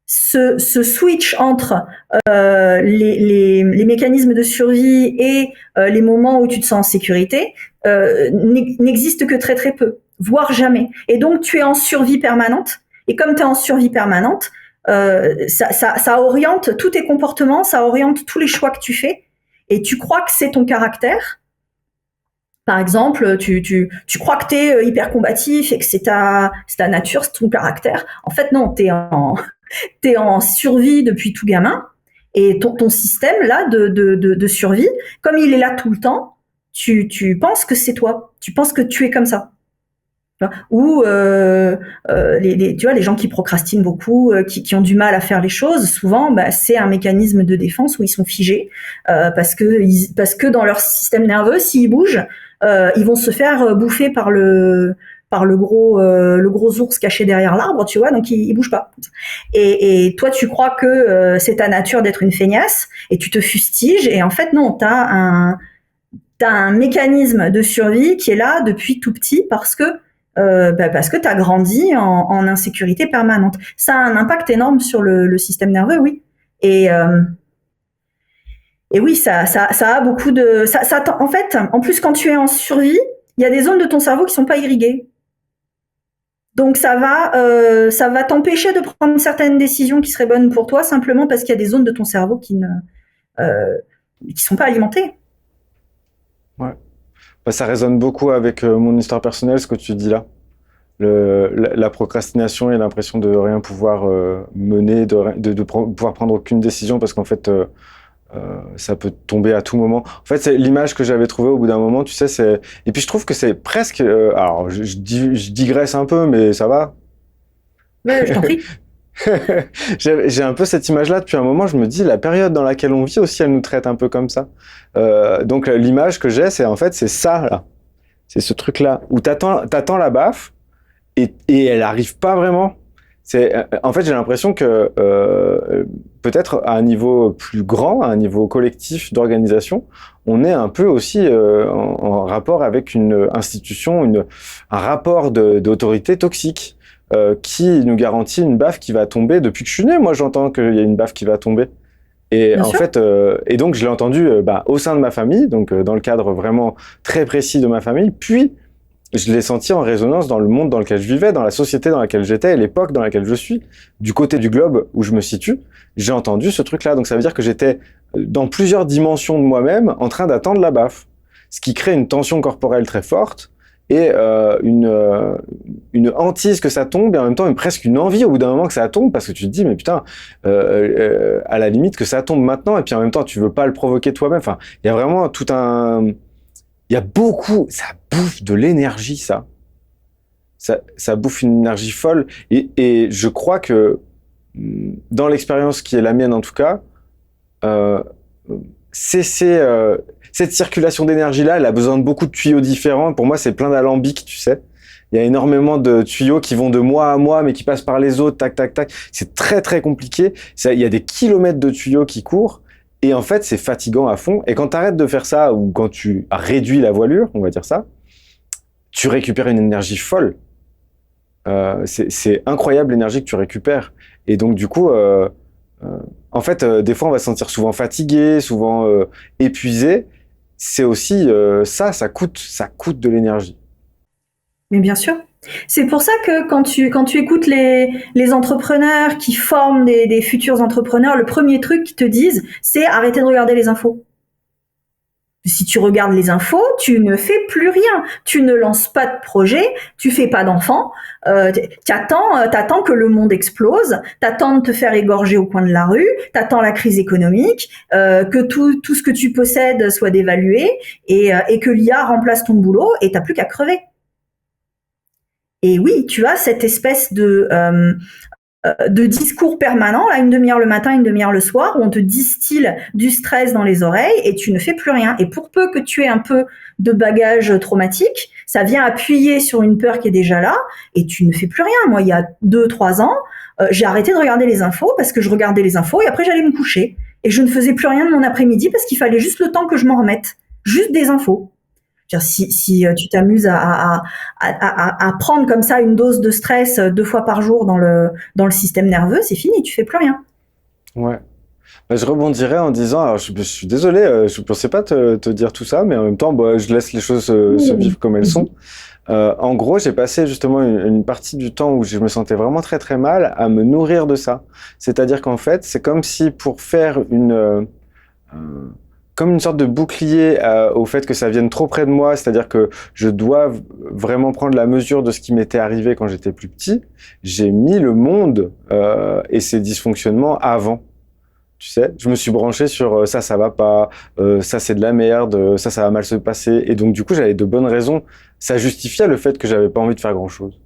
A: ce switch entre les mécanismes de survie et les moments où tu te sens en sécurité n'existe que très très peu, voire jamais. Et donc tu es en survie permanente. Et comme tu es en survie permanente, ça oriente tous tes comportements, ça oriente tous les choix que tu fais. Et tu crois que c'est ton caractère. Par exemple, tu crois que tu es hyper combatif et que c'est ta nature, c'est ton caractère. En fait, non, t'es en survie depuis tout gamin. Et ton système là de survie, comme il est là tout le temps, tu penses que c'est toi. Tu penses que tu es comme ça. Ou tu vois, les gens qui procrastinent beaucoup, qui ont du mal à faire les choses, souvent, c'est un mécanisme de défense où ils sont figés parce que dans leur système nerveux, s'ils bougent, ils vont se faire bouffer par le gros ours caché derrière l'arbre, tu vois, donc ils bougent pas. Et toi, tu crois que c'est ta nature d'être une feignasse et tu te fustiges, et en fait, non, t'as un mécanisme de survie qui est là depuis tout petit parce que t'as grandi en insécurité permanente. Ça a un impact énorme sur le système nerveux, oui. Et oui, ça a beaucoup de... en fait, en plus, quand tu es en survie, il y a des zones de ton cerveau qui sont pas irriguées. Donc ça va t'empêcher de prendre certaines décisions qui seraient bonnes pour toi, simplement parce qu'il y a des zones de ton cerveau qui sont pas alimentées.
B: Ouais. Ça résonne beaucoup avec mon histoire personnelle, ce que tu dis là. La procrastination et l'impression de rien pouvoir mener, de pouvoir prendre aucune décision parce qu'en fait, ça peut tomber à tout moment. En fait, c'est l'image que j'avais trouvée au bout d'un moment, tu sais, et puis je trouve que c'est presque... alors, je digresse un peu, mais ça va.
A: Ouais, je t'en prie.
B: J'ai un peu cette image-là depuis un moment, je me dis, la période dans laquelle on vit aussi, elle nous traite un peu comme ça. Donc l'image que j'ai, c'est ça, là. C'est ce truc-là, où t'attends la baffe, et elle arrive pas vraiment. En fait, j'ai l'impression que peut-être à un niveau plus grand, à un niveau collectif d'organisation, on est un peu aussi en rapport avec une institution, un rapport d'autorité toxique qui nous garantit une baffe qui va tomber. Depuis que je suis né, moi, j'entends qu'il y a une baffe qui va tomber. Et
A: Bien
B: en
A: sûr.
B: fait, et donc je l'ai entendu au sein de ma famille, donc dans le cadre vraiment très précis de ma famille, puis je l'ai senti en résonance dans le monde dans lequel je vivais, dans la société dans laquelle j'étais, et l'époque dans laquelle je suis, du côté du globe où je me situe, j'ai entendu ce truc-là. Donc ça veut dire que j'étais dans plusieurs dimensions de moi-même en train d'attendre la baffe, ce qui crée une tension corporelle très forte et une hantise que ça tombe et en même temps presque une envie au bout d'un moment que ça tombe parce que tu te dis mais putain à la limite que ça tombe maintenant et puis en même temps tu veux pas le provoquer toi-même. Enfin, il y a vraiment il y a beaucoup, ça bouffe de l'énergie, ça bouffe une énergie folle. Et je crois que, dans l'expérience qui est la mienne en tout cas, euh, cette circulation d'énergie-là, elle a besoin de beaucoup de tuyaux différents. Pour moi, c'est plein d'alambics, tu sais. Il y a énormément de tuyaux qui vont de moi à moi, mais qui passent par les autres, tac, tac, tac. C'est très, très compliqué. Il y a des kilomètres de tuyaux qui courent. Et en fait, c'est fatigant à fond. Et quand tu arrêtes de faire ça, ou quand tu réduis la voilure, on va dire ça, tu récupères une énergie folle. C'est incroyable l'énergie que tu récupères. Et donc, du coup, en fait, des fois, on va se sentir souvent fatigué, souvent épuisé. C'est aussi ça coûte de l'énergie.
A: Mais bien sûr. C'est pour ça que quand tu écoutes les entrepreneurs qui forment des futurs entrepreneurs, le premier truc qu'ils te disent, c'est arrêter de regarder les infos. Si tu regardes les infos, tu ne fais plus rien. Tu ne lances pas de projet, tu fais pas d'enfants, t'attends que le monde explose, t'attends de te faire égorger au coin de la rue, t'attends la crise économique, que tout ce que tu possèdes soit dévalué et que l'IA remplace ton boulot et t'as plus qu'à crever. Et oui, tu as cette espèce de discours permanent, là, une demi-heure le matin, une demi-heure le soir, où on te distille du stress dans les oreilles et tu ne fais plus rien. Et pour peu que tu aies un peu de bagage traumatique, ça vient appuyer sur une peur qui est déjà là et tu ne fais plus rien. Moi, il y a 2-3 ans, j'ai arrêté de regarder les infos parce que je regardais les infos et après j'allais me coucher. Et je ne faisais plus rien de mon après-midi parce qu'il fallait juste le temps que je m'en remette. Juste des infos. Si tu t'amuses à prendre comme ça une dose de stress 2 fois par jour dans le système nerveux, c'est fini, tu fais plus rien.
B: Ouais. Bah, je rebondirais en disant, alors je suis désolé, je pensais pas te dire tout ça, mais en même temps, bah, je laisse les choses se vivre comme elles sont. En gros, j'ai passé justement une partie du temps où je me sentais vraiment très très mal à me nourrir de ça. C'est-à-dire qu'en fait, c'est comme si pour faire comme une sorte de bouclier au fait que ça vienne trop près de moi, c'est-à-dire que je dois vraiment prendre la mesure de ce qui m'était arrivé quand j'étais plus petit, j'ai mis le monde et ses dysfonctionnements avant. Tu sais, je me suis branché sur ça va pas, ça c'est de la merde, ça va mal se passer. Et donc du coup, j'avais de bonnes raisons. Ça justifiait le fait que j'avais pas envie de faire grand-chose.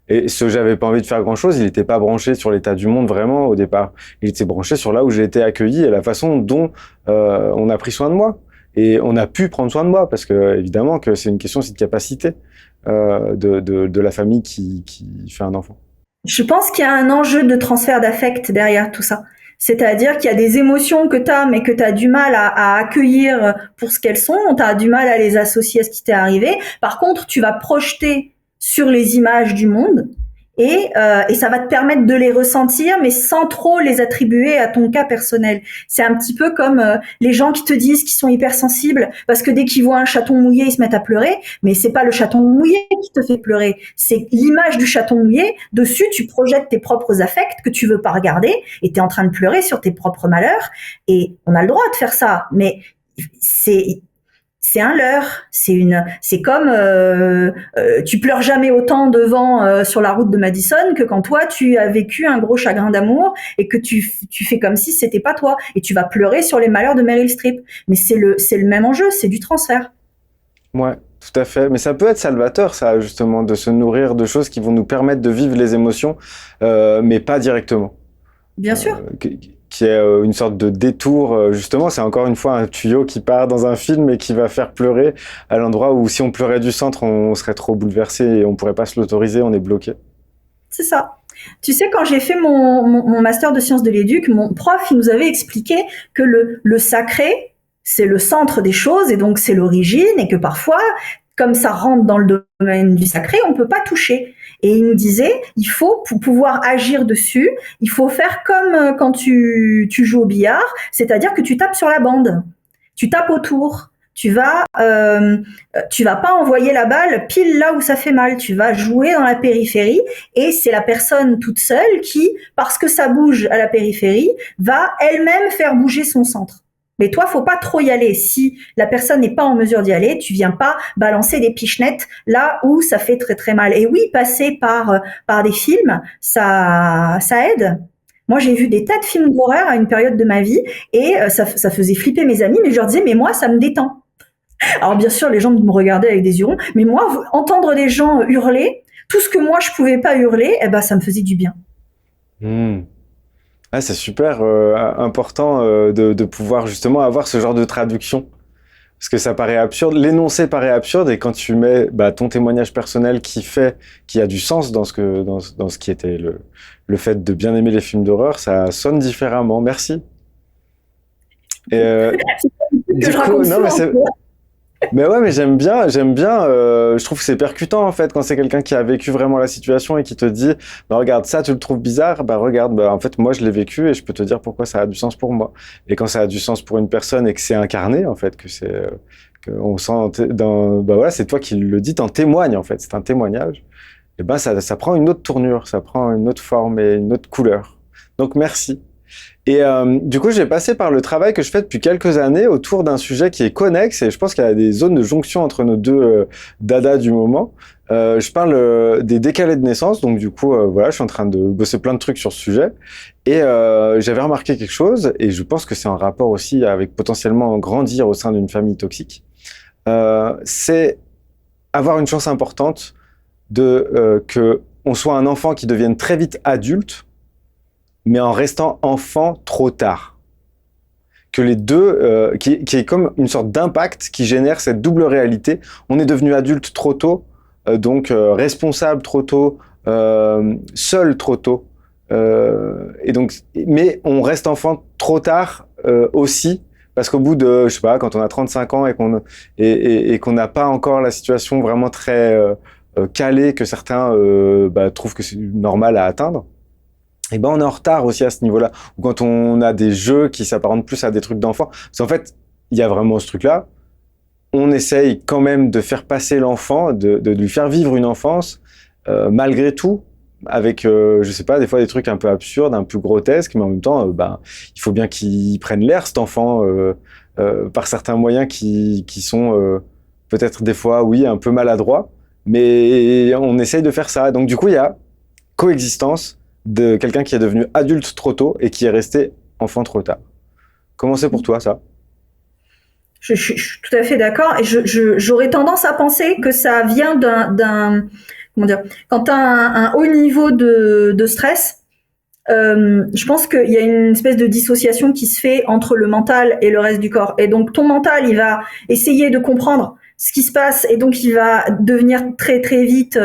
B: Et ce j'avais pas envie de faire grand-chose, il n'était pas branché sur l'état du monde vraiment au départ. Il était branché sur là où j'ai été accueilli et la façon dont on a pris soin de moi. Et on a pu prendre soin de moi parce que évidemment que c'est une question aussi de capacité de la famille qui fait un enfant.
A: Je pense qu'il y a un enjeu de transfert d'affect derrière tout ça. C'est-à-dire qu'il y a des émotions que tu as, mais que tu as du mal à accueillir pour ce qu'elles sont, tu as du mal à les associer à ce qui t'est arrivé. Par contre, tu vas projeter sur les images du monde et ça va te permettre de les ressentir, mais sans trop les attribuer à ton cas personnel. C'est un petit peu comme les gens qui te disent qu'ils sont hypersensibles parce que dès qu'ils voient un chaton mouillé, ils se mettent à pleurer, mais c'est pas le chaton mouillé qui te fait pleurer, c'est l'image du chaton mouillé. Dessus, tu projettes tes propres affects que tu veux pas regarder et tu es en train de pleurer sur tes propres malheurs. Et on a le droit de faire ça, mais c'est un leurre, c'est comme tu pleures jamais autant devant sur la route de Madison que quand toi tu as vécu un gros chagrin d'amour et que tu fais comme si c'était pas toi et tu vas pleurer sur les malheurs de Meryl Streep. Mais c'est le même enjeu, c'est du transfert.
B: Ouais, tout à fait. Mais ça peut être salvateur, ça, justement, de se nourrir de choses qui vont nous permettre de vivre les émotions, mais pas directement.
A: Bien sûr.
B: Qui est une sorte de détour, justement, c'est encore une fois un tuyau qui part dans un film et qui va faire pleurer à l'endroit où si on pleurait du centre, on serait trop bouleversé et on pourrait pas se l'autoriser, on est bloqué.
A: C'est ça. Tu sais, quand j'ai fait mon master de sciences de l'éduc, mon prof, il nous avait expliqué que le sacré, c'est le centre des choses et donc c'est l'origine et que parfois, comme ça rentre dans le domaine du sacré, on peut pas toucher. Et il nous disait, il faut, pour pouvoir agir dessus, il faut faire comme quand tu joues au billard, c'est-à-dire que tu tapes sur la bande, tu tapes autour. Tu vas pas envoyer la balle pile là où ça fait mal. Tu vas jouer dans la périphérie et c'est la personne toute seule qui, parce que ça bouge à la périphérie, va elle-même faire bouger son centre. Mais toi, faut pas trop y aller. Si la personne n'est pas en mesure d'y aller, tu viens pas balancer des pichenettes là où ça fait très très mal. Et oui, passer par des films, ça aide. Moi, j'ai vu des tas de films d'horreur à une période de ma vie et ça faisait flipper mes amis, mais je leur disais, mais moi, ça me détend. Alors bien sûr, les gens me regardaient avec des yeux ronds, mais moi, entendre des gens hurler, tout ce que moi je pouvais pas hurler, eh ben ça me faisait du bien.
B: Hmm. Ah, c'est super important de pouvoir justement avoir ce genre de traduction. Parce que ça paraît absurde, l'énoncé paraît absurde, et quand tu mets ton témoignage personnel qui a du sens dans ce qui était le fait de bien aimer les films d'horreur, ça sonne différemment. Merci. Et
A: Que
B: du
A: je
B: coup,
A: raconte
B: non mais
A: souvent.
B: c'est mais ouais, mais j'aime bien. Je trouve que c'est percutant en fait quand c'est quelqu'un qui a vécu vraiment la situation et qui te dit, bah regarde ça, tu le trouves bizarre, bah regarde, bah en fait moi je l'ai vécu et je peux te dire pourquoi ça a du sens pour moi. Et quand ça a du sens pour une personne et que c'est incarné en fait, que on sent bah voilà, c'est toi qui le dis, t'en témoignes en fait, c'est un témoignage. Et ben ça prend une autre tournure, ça prend une autre forme et une autre couleur. Donc merci. Et du coup, j'ai passé par le travail que je fais depuis quelques années autour d'un sujet qui est connexe et je pense qu'il y a des zones de jonction entre nos deux dadas du moment. Je parle des décalés de naissance, donc du coup, voilà, je suis en train de bosser plein de trucs sur ce sujet et j'avais remarqué quelque chose et je pense que c'est en rapport aussi avec potentiellement grandir au sein d'une famille toxique. C'est avoir une chance importante de que on soit un enfant qui devienne très vite adulte mais en restant enfant trop tard. Que les deux, qui est comme une sorte d'impact qui génère cette double réalité. On est devenu adulte trop tôt, donc responsable trop tôt, seul trop tôt. Et donc, mais on reste enfant trop tard aussi, parce qu'au bout de, je sais pas, quand on a 35 ans et qu'on n'a pas encore la situation vraiment très calée que certains trouvent que c'est normal à atteindre, et ben on est en retard aussi à ce niveau-là. Ou quand on a des jeux qui s'apparentent plus à des trucs d'enfants. Parce qu'en fait, il y a vraiment ce truc-là. On essaye quand même de faire passer l'enfant, de lui faire vivre une enfance, malgré tout, avec, je sais pas, des fois des trucs un peu absurdes, un peu grotesques, mais en même temps, il faut bien qu'il prenne l'air, cet enfant, par certains moyens qui sont peut-être des fois, oui, un peu maladroits. Mais on essaye de faire ça. Donc du coup, il y a coexistence de quelqu'un qui est devenu adulte trop tôt et qui est resté enfant trop tard. Comment c'est pour toi, ça?
A: Je suis tout à fait d'accord et j'aurais tendance à penser que ça vient comment dire, quand tu as un haut niveau de stress, je pense qu'il y a une espèce de dissociation qui se fait entre le mental et le reste du corps. Et donc ton mental, il va essayer de comprendre ce qui se passe et donc il va devenir très très vite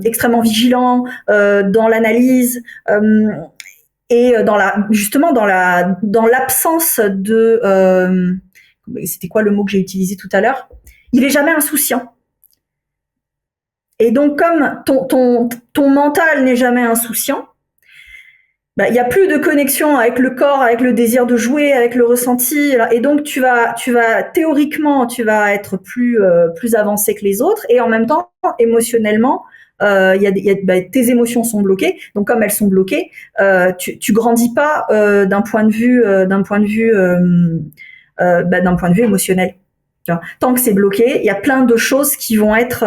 A: extrêmement vigilant dans l'analyse et justement dans l'absence de c'était quoi le mot que j'ai utilisé tout à l'heure, il est jamais insouciant. Et donc comme ton mental n'est jamais insouciant, il y a plus de connexion avec le corps, avec le désir de jouer, avec le ressenti, et donc tu vas théoriquement, tu vas être plus avancé que les autres, et en même temps, émotionnellement, tes émotions sont bloquées, donc comme elles sont bloquées, tu grandis pas d'un point de vue émotionnel. Tant que c'est bloqué, il y a plein de choses qui vont être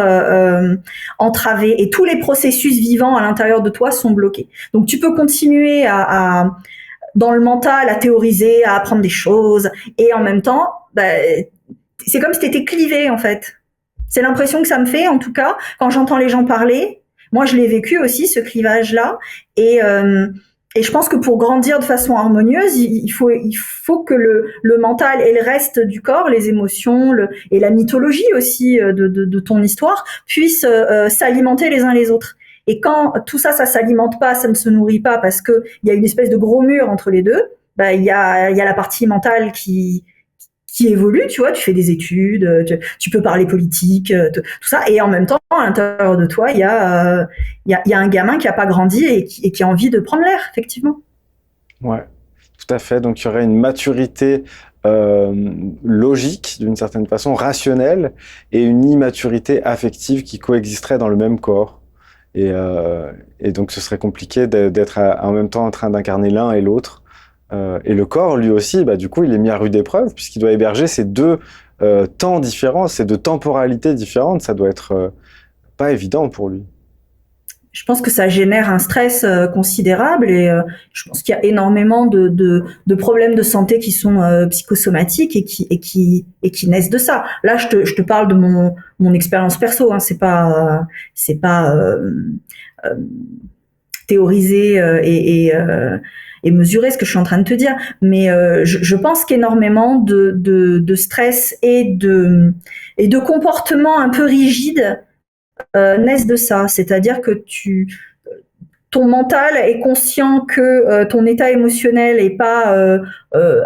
A: entravées et tous les processus vivants à l'intérieur de toi sont bloqués. Donc tu peux continuer dans le mental à théoriser, à apprendre des choses et en même temps, c'est comme si tu étais clivé en fait. C'est l'impression que ça me fait en tout cas quand j'entends les gens parler. Moi, je l'ai vécu aussi ce clivage-là et je pense que pour grandir de façon harmonieuse, il faut que le mental et le reste du corps, les émotions et la mythologie aussi de ton histoire puissent s'alimenter les uns les autres. Et quand tout ça, ça s'alimente pas, ça ne se nourrit pas parce que il y a une espèce de gros mur entre les deux, bah, il y a la partie mentale qui évolue, tu vois, tu fais des études, tu peux parler politique, tout ça, et en même temps, à l'intérieur de toi, il y a un gamin qui a pas grandi et qui a envie de prendre l'air, effectivement.
B: Ouais, tout à fait. Donc il y aurait une maturité logique, d'une certaine façon, rationnelle, et une immaturité affective qui coexisterait dans le même corps. Et donc ce serait compliqué d'être en même temps en train d'incarner l'un et l'autre. Et le corps, lui aussi, bah, du coup, il est mis à rude épreuve, puisqu'il doit héberger ces deux temps différents, ces deux temporalités différentes. Ça doit être pas évident pour lui.
A: Je pense que ça génère un stress considérable et je pense qu'il y a énormément de problèmes de santé qui sont psychosomatiques et qui naissent de ça. Là, je te parle de mon expérience perso, hein, c'est pas euh, théorisé et mesurer ce que je suis en train de te dire, mais je pense qu'énormément de stress et de comportements un peu rigides naissent de ça. C'est-à-dire que ton mental est conscient que ton état émotionnel est pas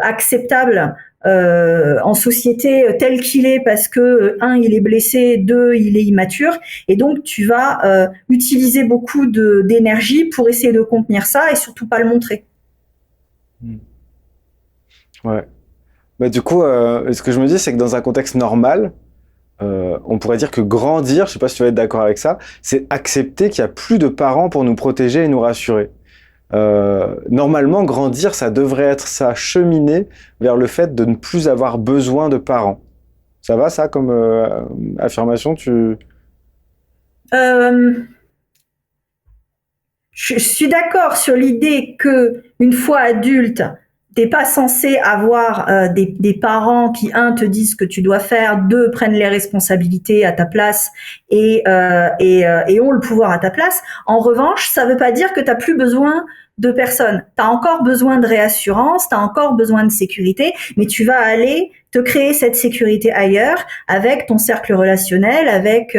A: acceptable en société tel qu'il est parce que un, il est blessé, deux, il est immature, et donc tu vas utiliser beaucoup d'énergie pour essayer de contenir ça et surtout pas le montrer.
B: Mm. Ouais. Bah, du coup, ce que je me dis, c'est que dans un contexte normal, on pourrait dire que grandir, je sais pas si tu vas être d'accord avec ça, c'est accepter qu'il y a plus de parents pour nous protéger et nous rassurer. Normalement, grandir, ça devrait être ça, cheminer vers le fait de ne plus avoir besoin de parents. Ça va, ça, comme affirmation,
A: Euh, je suis d'accord sur l'idée que une fois adulte, t'es pas censé avoir des parents qui, un, te disent ce que tu dois faire, deux, prennent les responsabilités à ta place et ont le pouvoir à ta place. En revanche, ça veut pas dire que t'as plus besoin de personne. T'as encore besoin de réassurance, t'as encore besoin de sécurité, mais tu vas aller te créer cette sécurité ailleurs avec ton cercle relationnel, avec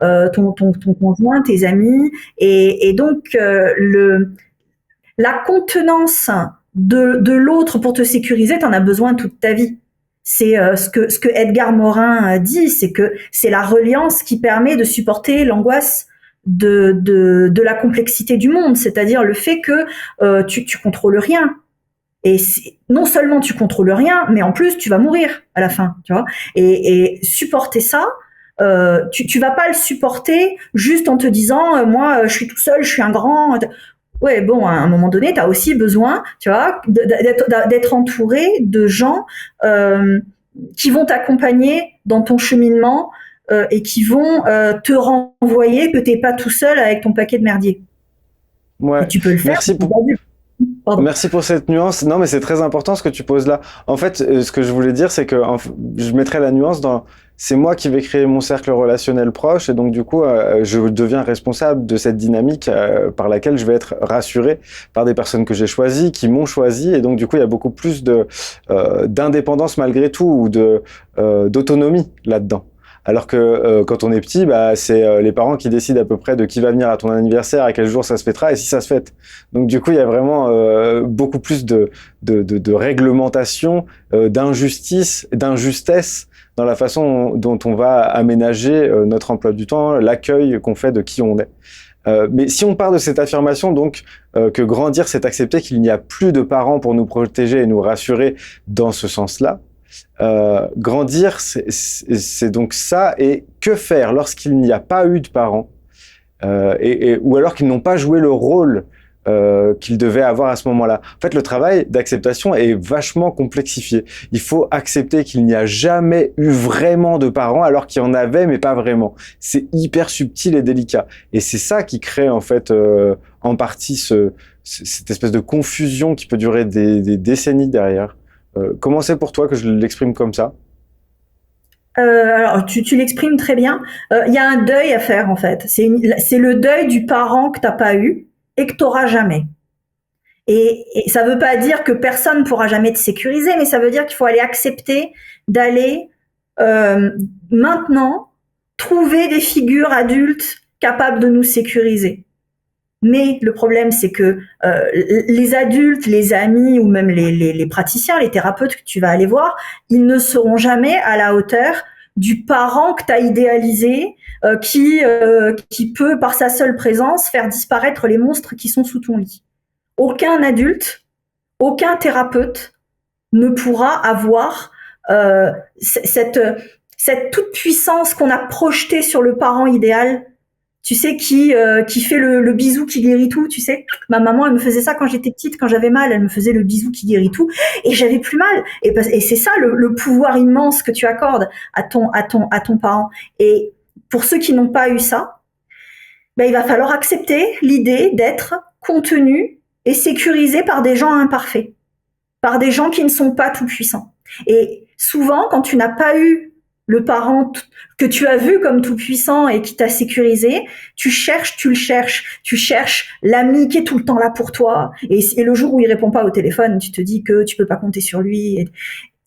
A: ton conjoint, tes amis, et donc la contenance de l'autre pour te sécuriser, t'en as besoin toute ta vie. C'est ce que Edgar Morin dit, c'est que c'est la reliance qui permet de supporter l'angoisse de la complexité du monde, c'est-à-dire le fait que tu contrôles rien. Et non seulement tu contrôles rien, mais en plus tu vas mourir à la fin, tu vois. Et supporter ça, tu vas pas le supporter juste en te disant moi je suis tout seul, je suis un grand. Ouais, bon, à un moment donné, tu as aussi besoin, tu vois, d'être entouré de gens qui vont t'accompagner dans ton cheminement et qui vont te renvoyer que t'es pas tout seul avec ton paquet de merdier. Et
B: ouais.
A: tu peux le faire.
B: Merci pour,
A: Pardon.
B: Merci pour cette nuance. Non, mais c'est très important ce que tu poses là. En fait, ce que je voulais dire, c'est que je mettrais la nuance dans c'est moi qui vais créer mon cercle relationnel proche et donc du coup, je deviens responsable de cette dynamique par laquelle je vais être rassuré par des personnes que j'ai choisies, qui m'ont choisi et donc du coup, il y a beaucoup plus de d'indépendance malgré tout ou de d'autonomie là-dedans. Alors que quand on est petit, bah, c'est les parents qui décident à peu près de qui va venir à ton anniversaire, à quel jour ça se fêtera et si ça se fête. Donc du coup, il y a vraiment beaucoup plus de réglementation, d'injustice, d'injustesse dans la façon dont on va aménager notre emploi du temps, l'accueil qu'on fait de qui on est. Mais si on part de cette affirmation, donc, que grandir, c'est accepter qu'il n'y a plus de parents pour nous protéger et nous rassurer dans ce sens-là, grandir, c'est donc ça. Et que faire lorsqu'il n'y a pas eu de parents ou alors qu'ils n'ont pas joué le rôle qu'ils devaient avoir à ce moment-là. En fait, le travail d'acceptation est vachement complexifié. Il faut accepter qu'il n'y a jamais eu vraiment de parents alors qu'il y en avait, mais pas vraiment. C'est hyper subtil et délicat. Et c'est ça qui crée en fait en partie cette espèce de confusion qui peut durer des décennies derrière. Comment c'est pour toi que je l'exprime comme ça?
A: Alors, tu l'exprimes très bien. Il y a un deuil à faire en fait. C'est le deuil du parent que t'as pas eu et que t'auras jamais. Et ça veut pas dire que personne pourra jamais te sécuriser, mais ça veut dire qu'il faut aller accepter d'aller maintenant trouver des figures adultes capables de nous sécuriser. Mais le problème, c'est que les adultes, les amis ou même les praticiens, les thérapeutes que tu vas aller voir, ils ne seront jamais à la hauteur du parent que tu as idéalisé, qui peut, par sa seule présence, faire disparaître les monstres qui sont sous ton lit. Aucun adulte, aucun thérapeute ne pourra avoir cette toute puissance qu'on a projetée sur le parent idéal, tu sais, qui fait le bisou qui guérit tout, tu sais. Ma maman, elle me faisait ça quand j'étais petite, quand j'avais mal, elle me faisait le bisou qui guérit tout, et j'avais plus mal. Et c'est ça le pouvoir immense que tu accordes à ton parent. Et pour ceux qui n'ont pas eu ça, ben, il va falloir accepter l'idée d'être contenu et sécurisé par des gens imparfaits, par des gens qui ne sont pas tout puissants. Et souvent, quand tu n'as pas eu le parent que tu as vu comme tout puissant et qui t'a sécurisé, tu le cherches, tu cherches l'ami qui est tout le temps là pour toi. Et le jour où il répond pas au téléphone, tu te dis que tu peux pas compter sur lui. Et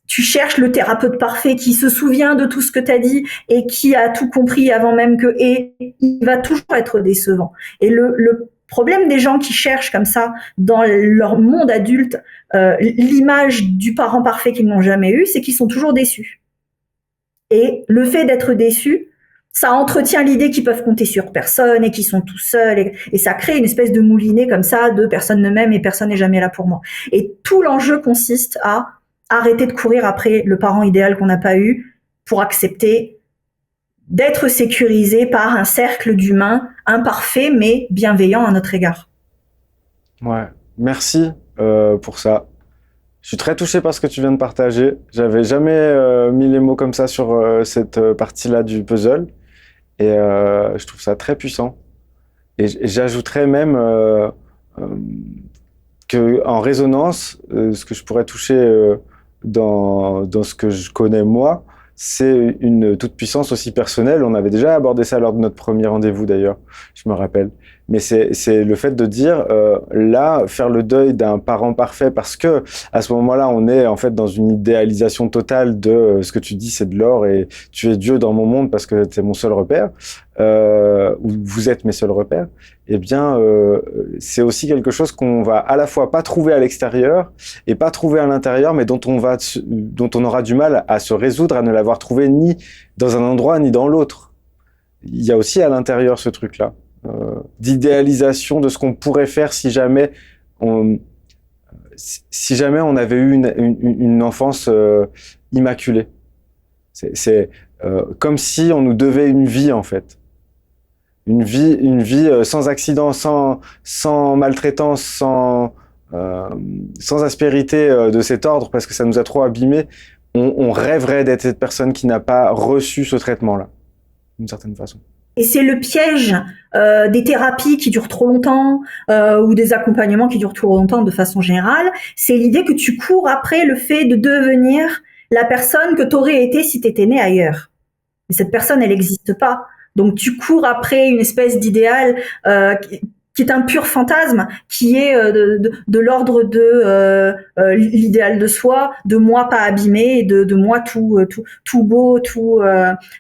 A: tu cherches le thérapeute parfait qui se souvient de tout ce que t'as dit et qui a tout compris avant même que, et il va toujours être décevant. Et le problème des gens qui cherchent comme ça dans leur monde adulte l'image du parent parfait qu'ils n'ont jamais eu, c'est qu'ils sont toujours déçus. Et le fait d'être déçus, ça entretient l'idée qu'ils peuvent compter sur personne et qu'ils sont tout seuls, et ça crée une espèce de moulinet comme ça de personne ne m'aime et personne n'est jamais là pour moi. Et tout l'enjeu consiste à arrêter de courir après le parent idéal qu'on n'a pas eu pour accepter d'être sécurisé par un cercle d'humains imparfaits mais bienveillants à notre égard.
B: Ouais, merci pour ça. Je suis très touché par ce que tu viens de partager. J'avais jamais mis les mots comme ça sur cette partie-là du puzzle. Et je trouve ça très puissant. Et j'ajouterais même que en résonance, ce que je pourrais toucher dans ce que je connais moi, c'est une toute-puissance aussi personnelle. On avait déjà abordé ça lors de notre premier rendez-vous d'ailleurs, je me rappelle. Mais c'est le fait de dire, là, faire le deuil d'un parent parfait, parce que à ce moment-là, on est en fait dans une idéalisation totale de ce que tu dis, c'est de l'or et tu es Dieu dans mon monde parce que tu es mon seul repère, ou vous êtes mes seuls repères. Eh bien, c'est aussi quelque chose qu'on va à la fois pas trouver à l'extérieur et pas trouver à l'intérieur, mais dont on aura du mal à se résoudre à ne l'avoir trouvé ni dans un endroit ni dans l'autre. Il y a aussi à l'intérieur ce truc-là. D'idéalisation de ce qu'on pourrait faire si jamais on avait eu une enfance immaculée. C'est comme si on nous devait une vie en fait, une vie sans accident, sans maltraitance, sans aspérité de cet ordre, parce que ça nous a trop abîmés. On rêverait d'être cette personne qui n'a pas reçu ce traitement-là, d'une certaine façon.
A: Et c'est le piège des thérapies qui durent trop longtemps ou des accompagnements qui durent trop longtemps de façon générale. C'est l'idée que tu cours après le fait de devenir la personne que tu aurais été si tu étais né ailleurs. Et cette personne, elle n'existe pas. Donc tu cours après une espèce d'idéal qui est un pur fantasme, qui est de l'ordre de l'idéal de soi, de moi pas abîmé, de moi tout beau, tout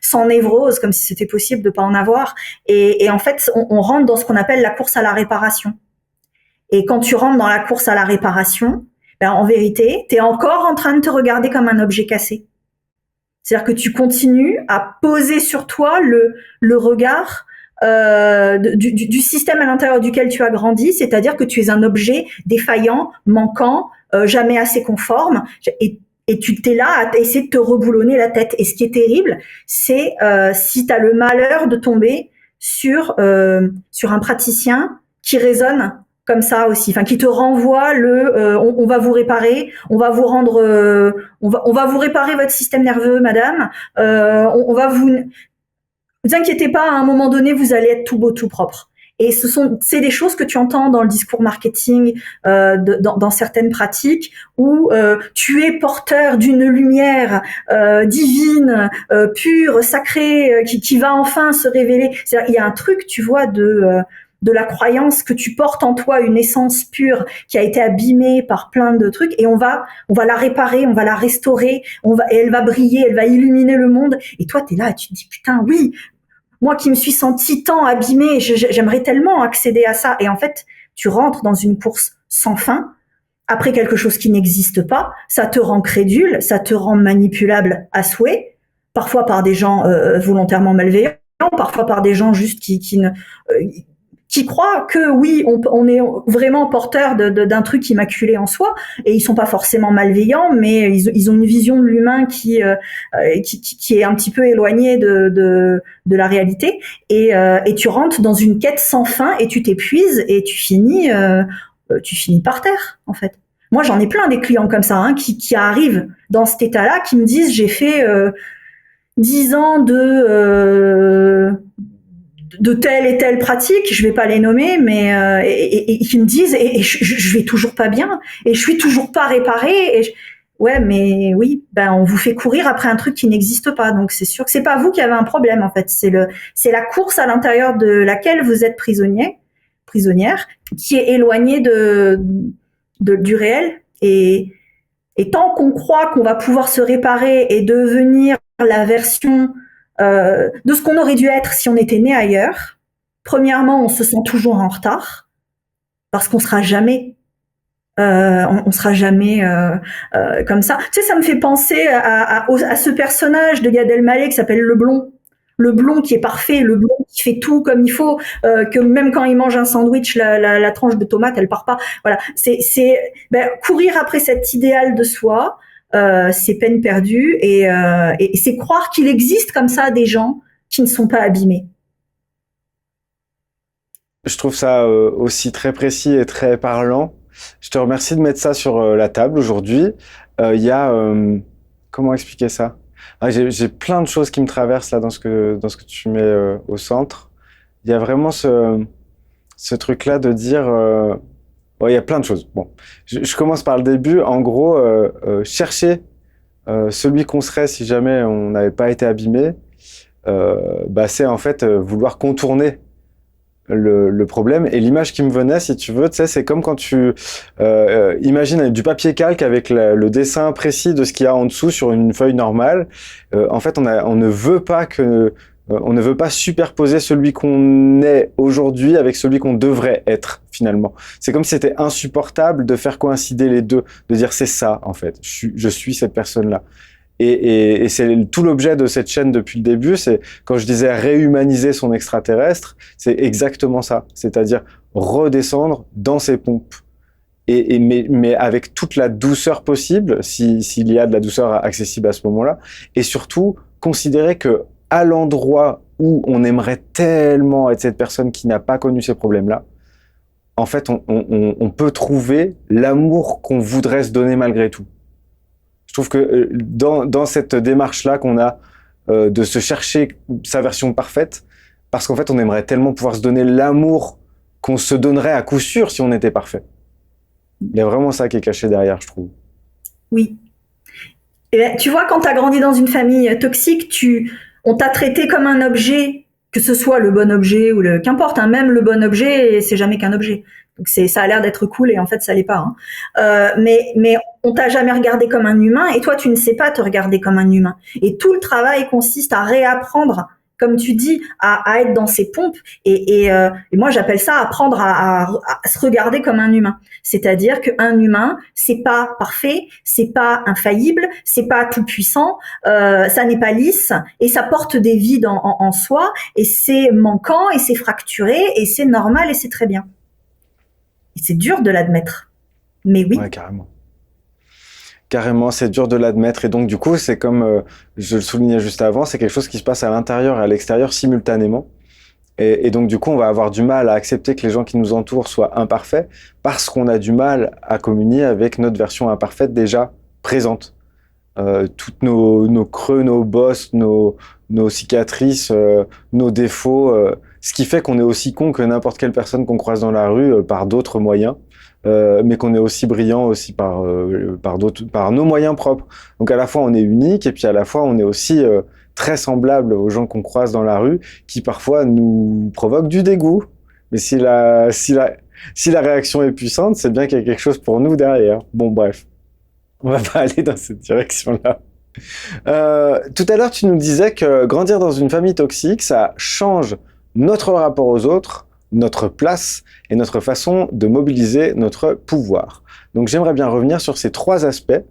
A: sans névrose, comme si c'était possible de pas en avoir. Et en fait, on rentre dans ce qu'on appelle la course à la réparation. Et quand tu rentres dans la course à la réparation, ben en vérité, t'es encore en train de te regarder comme un objet cassé. C'est-à-dire que tu continues à poser sur toi le regard du système à l'intérieur duquel tu as grandi, c'est-à-dire que tu es un objet défaillant, manquant, jamais assez conforme, et tu t'es là à essayer de te reboulonner la tête. Et ce qui est terrible, c'est si tu as le malheur de tomber sur un praticien qui raisonne comme ça aussi, enfin qui te renvoie on va vous réparer, on va vous rendre, on va vous réparer votre système nerveux, madame, on va vous inquiétez pas, à un moment donné, vous allez être tout beau, tout propre. Et c'est des choses que tu entends dans le discours marketing, dans certaines pratiques, où tu es porteur d'une lumière divine, pure, sacrée, qui va enfin se révéler. C'est-à-dire, il y a un truc, tu vois, de la croyance que tu portes en toi, une essence pure qui a été abîmée par plein de trucs, et on va la réparer, on va la restaurer, et elle va briller, elle va illuminer le monde. Et toi, t'es là et tu te dis, putain, oui, moi qui me suis sentie tant abîmée, j'aimerais tellement accéder à ça. Et en fait, tu rentres dans une course sans fin, après quelque chose qui n'existe pas, ça te rend crédule, ça te rend manipulable à souhait, parfois par des gens volontairement malveillants, parfois par des gens juste qui croient que oui, on est vraiment porteur d'un truc immaculé en soi, et ils sont pas forcément malveillants, mais ils ont une vision de l'humain qui est un petit peu éloignée de la réalité, et tu rentres dans une quête sans fin, et tu t'épuises, et tu finis par terre, en fait. Moi, j'en ai plein des clients comme ça, hein, qui arrivent dans cet état-là, qui me disent, j'ai fait 10 ans de telle et telle pratique, je vais pas les nommer, mais et qui me disent, et je vais toujours pas bien, et je suis toujours pas réparée, ouais, mais oui, ben on vous fait courir après un truc qui n'existe pas, donc c'est sûr que c'est pas vous qui avez un problème, en fait, c'est la course à l'intérieur de laquelle vous êtes prisonnière, qui est éloignée du réel, et tant qu'on croit qu'on va pouvoir se réparer et devenir la version de ce qu'on aurait dû être si on était né ailleurs, premièrement, on se sent toujours en retard, parce qu'on sera jamais on sera jamais comme ça. Tu sais, ça me fait penser à ce personnage de Gad Elmaleh qui s'appelle le blond. Le blond qui est parfait, le blond qui fait tout comme il faut, que même quand il mange un sandwich, la tranche de tomate, elle part pas. Voilà, c'est courir après cet idéal de soi, c'est peine perdue, et c'est croire qu'il existe comme ça des gens qui ne sont pas abîmés.
B: Je trouve ça aussi très précis et très parlant. Je te remercie de mettre ça sur la table aujourd'hui. Il y a comment expliquer ça? J'ai plein de choses qui me traversent là dans ce que tu mets au centre. Il y a vraiment ce truc-là de dire il y a plein de choses. Bon, je commence par le début. En gros, chercher celui qu'on serait si jamais on n'avait pas été abîmé, c'est en fait vouloir contourner le problème. Et l'image qui me venait, si tu veux, tu sais, c'est comme quand tu imagines du papier calque avec le dessin précis de ce qu'il y a en dessous sur une feuille normale. En fait, on ne veut pas superposer celui qu'on est aujourd'hui avec celui qu'on devrait être, finalement. C'est comme si c'était insupportable de faire coïncider les deux, de dire c'est ça, en fait, je suis cette personne-là. Et c'est tout l'objet de cette chaîne depuis le début, c'est quand je disais réhumaniser son extraterrestre, c'est exactement ça, c'est-à-dire redescendre dans ses pompes. Mais avec toute la douceur possible, s'il y a de la douceur accessible à ce moment-là, et surtout considérer que à l'endroit où on aimerait tellement être cette personne qui n'a pas connu ces problèmes-là, en fait, on peut trouver l'amour qu'on voudrait se donner malgré tout. Je trouve que dans cette démarche-là qu'on a de se chercher sa version parfaite, parce qu'en fait, on aimerait tellement pouvoir se donner l'amour qu'on se donnerait à coup sûr si on était parfait. Il y a vraiment ça qui est caché derrière, je trouve.
A: Oui. Et ben, tu vois, quand tu as grandi dans une famille toxique, on t'a traité comme un objet, que ce soit le bon objet ou qu'importe, hein, même le bon objet, c'est jamais qu'un objet. Donc ça a l'air d'être cool et en fait ça l'est pas. Hein. Mais on t'a jamais regardé comme un humain, et toi tu ne sais pas te regarder comme un humain. Et tout le travail consiste à réapprendre, comme tu dis, à être dans ses pompes. Et moi j'appelle ça apprendre à se regarder comme un humain. C'est-à-dire qu'un humain, c'est pas parfait, c'est pas infaillible, c'est pas tout puissant, ça n'est pas lisse, et ça porte des vides en soi, et c'est manquant, et c'est fracturé, et c'est normal, et c'est très bien. Et c'est dur de l'admettre. Mais oui.
B: Ouais, carrément. Carrément, c'est dur de l'admettre. Et donc, du coup, c'est comme je le soulignais juste avant, c'est quelque chose qui se passe à l'intérieur et à l'extérieur simultanément. Et donc, du coup, on va avoir du mal à accepter que les gens qui nous entourent soient imparfaits parce qu'on a du mal à communier avec notre version imparfaite déjà présente. Toutes nos creux, nos bosses, nos cicatrices, nos défauts, ce qui fait qu'on est aussi con que n'importe quelle personne qu'on croise dans la rue par d'autres moyens, mais qu'on est aussi brillant aussi par nos moyens propres. Donc à la fois on est unique, et puis à la fois on est aussi très semblable aux gens qu'on croise dans la rue, qui parfois nous provoquent du dégoût. Mais si la réaction est puissante, c'est bien qu'il y a quelque chose pour nous derrière. Bon, bref. On va pas aller dans cette direction-là. Tout à l'heure, tu nous disais que grandir dans une famille toxique, ça change notre rapport aux autres, notre place et notre façon de mobiliser notre pouvoir. Donc j'aimerais bien revenir sur ces trois aspects.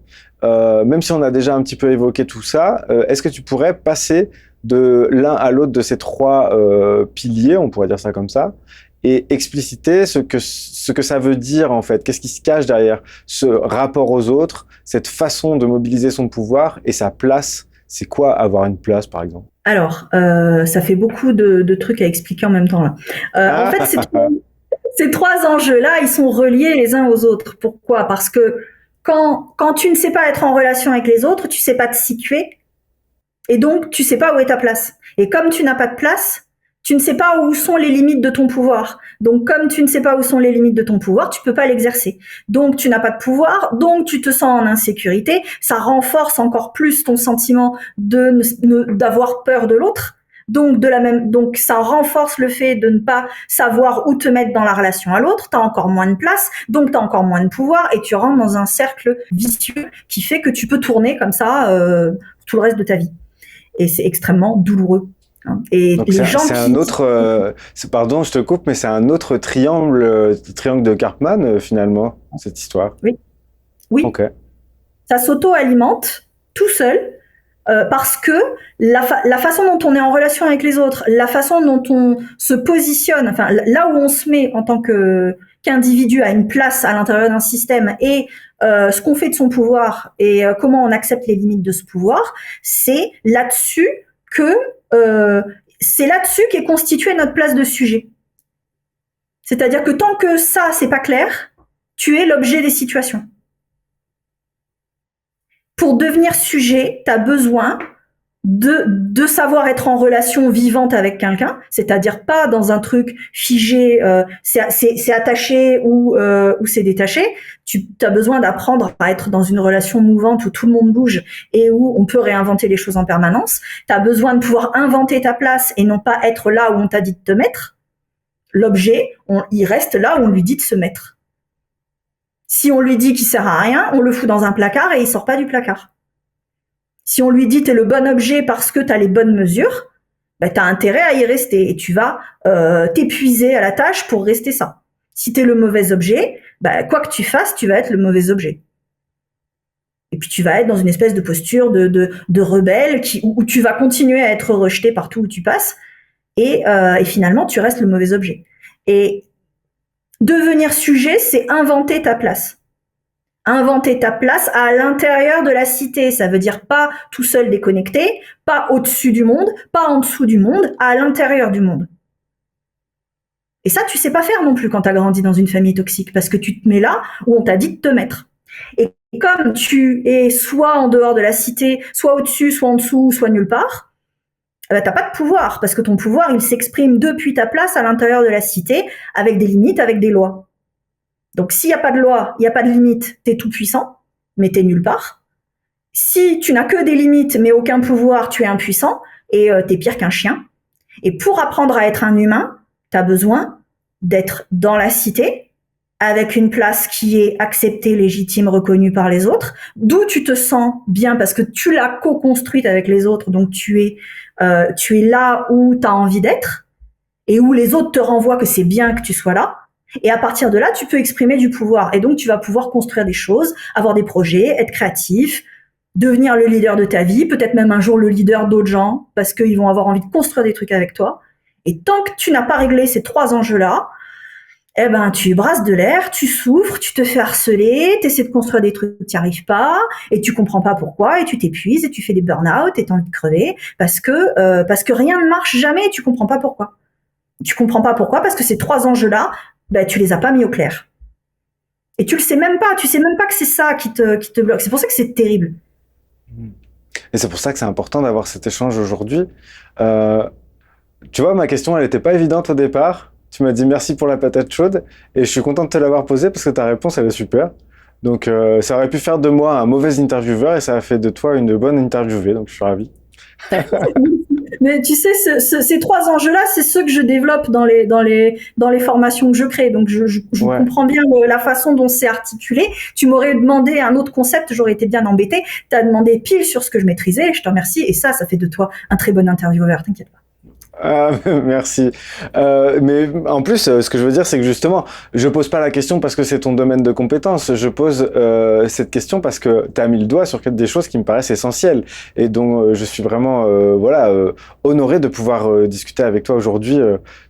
B: Même si on a déjà un petit peu évoqué tout ça, est-ce que tu pourrais passer de l'un à l'autre de ces trois piliers, on pourrait dire ça comme ça, et expliciter ce que ça veut dire en fait, qu'est-ce qui se cache derrière ce rapport aux autres, cette façon de mobiliser son pouvoir et sa place. C'est quoi avoir une place, par exemple?
A: Alors, ça fait beaucoup de trucs à expliquer en même temps là. En fait, ces trois enjeux-là, ils sont reliés les uns aux autres. Pourquoi? Parce que quand tu ne sais pas être en relation avec les autres, tu sais pas te situer, et donc tu sais pas où est ta place. Et comme tu n'as pas de place, tu ne sais pas où sont les limites de ton pouvoir. Donc comme tu ne sais pas où sont les limites de ton pouvoir, tu peux pas l'exercer. Donc tu n'as pas de pouvoir, donc tu te sens en insécurité. Ça renforce encore plus ton sentiment d'avoir peur de l'autre. Donc ça renforce le fait de ne pas savoir où te mettre dans la relation à l'autre. T'as encore moins de place, donc t'as encore moins de pouvoir, et tu rentres dans un cercle vicieux qui fait que tu peux tourner comme ça tout le reste de ta vie. Et c'est extrêmement douloureux. Et
B: Donc
A: les gens
B: c'est un autre, pardon, je te coupe, mais c'est un autre triangle de Karpman finalement, cette histoire.
A: Oui, oui,
B: Ok.
A: ça s'auto-alimente tout seul parce que la façon dont on est en relation avec les autres, la façon dont on se positionne, enfin là où on se met en tant qu'individu à une place à l'intérieur d'un système, et ce qu'on fait de son pouvoir et comment on accepte les limites de ce pouvoir, c'est là-dessus que c'est là-dessus qu'est constituée notre place de sujet. C'est-à-dire que tant que ça, c'est pas clair, tu es l'objet des situations. Pour devenir sujet, tu as besoin de savoir être en relation vivante avec quelqu'un, c'est-à-dire pas dans un truc figé, c'est attaché ou c'est détaché. Tu as besoin d'apprendre à être dans une relation mouvante où tout le monde bouge et où on peut réinventer les choses en permanence. Tu as besoin de pouvoir inventer ta place et non pas être là où on t'a dit de te mettre. L'objet, il reste là où on lui dit de se mettre. Si on lui dit qu'il sert à rien, on le fout dans un placard et il sort pas du placard. Si on lui dit t'es le bon objet parce que t'as les bonnes mesures, bah, t'as intérêt à y rester et tu vas t'épuiser à la tâche pour rester ça. Si t'es le mauvais objet, bah, quoi que tu fasses, tu vas être le mauvais objet. Et puis tu vas être dans une espèce de posture de rebelle où tu vas continuer à être rejeté partout où tu passes et finalement tu restes le mauvais objet. Et devenir sujet, c'est inventer ta place. Inventer ta place à l'intérieur de la cité. Ça veut dire pas tout seul déconnecté, pas au-dessus du monde, pas en dessous du monde, à l'intérieur du monde. Et ça, tu sais pas faire non plus quand t'as grandi dans une famille toxique, parce que tu te mets là où on t'a dit de te mettre. Et comme tu es soit en dehors de la cité, soit au-dessus, soit en dessous, soit nulle part, t'as pas de pouvoir, parce que ton pouvoir, il s'exprime depuis ta place à l'intérieur de la cité, avec des limites, avec des lois. Donc, s'il n'y a pas de loi, il n'y a pas de limite, t'es tout puissant, mais t'es nulle part. Si tu n'as que des limites, mais aucun pouvoir, tu es impuissant, et t'es pire qu'un chien. Et pour apprendre à être un humain, t'as besoin d'être dans la cité, avec une place qui est acceptée, légitime, reconnue par les autres, d'où tu te sens bien, parce que tu l'as co-construite avec les autres, donc tu es là où t'as envie d'être, et où les autres te renvoient que c'est bien que tu sois là. Et à partir de là, tu peux exprimer du pouvoir. Et donc, tu vas pouvoir construire des choses, avoir des projets, être créatif, devenir le leader de ta vie, peut-être même un jour le leader d'autres gens, parce qu'ils vont avoir envie de construire des trucs avec toi. Et tant que tu n'as pas réglé ces trois enjeux-là, eh ben, tu brasses de l'air, tu souffres, tu te fais harceler, tu essaies de construire des trucs, tu n'y arrives pas, et tu comprends pas pourquoi, et tu t'épuises, et tu fais des burn-out, et tu as envie de crever, parce que rien ne marche jamais, et tu comprends pas pourquoi. Tu comprends pas pourquoi, parce que ces trois enjeux-là, ben, tu les as pas mis au clair. Et tu le sais même pas, tu sais même pas que c'est ça qui te bloque. C'est pour ça que c'est terrible.
B: Et c'est pour ça que c'est important d'avoir cet échange aujourd'hui. Tu vois, ma question, elle n'était pas évidente au départ. Tu m'as dit merci pour la patate chaude et je suis content de te l'avoir posée parce que ta réponse, elle est super. Donc, ça aurait pu faire de moi un mauvais intervieweur et ça a fait de toi une bonne interviewée. Donc, je suis ravi.
A: Mais tu sais, ces trois enjeux-là, c'est ceux que je développe dans les formations que je crée. Donc, je
B: Ouais.
A: comprends bien la façon dont c'est articulé. Tu m'aurais demandé un autre concept, j'aurais été bien embêtée. Tu as demandé pile sur ce que je maîtrisais, je te remercie. Et ça fait de toi un très bon intervieweur, t'inquiète pas.
B: Ah, merci. Mais en plus, ce que je veux dire, c'est que justement, je pose pas la question parce que c'est ton domaine de compétence. Je pose cette question parce que tu as mis le doigt sur des choses qui me paraissent essentielles et dont je suis vraiment, honoré de pouvoir discuter avec toi aujourd'hui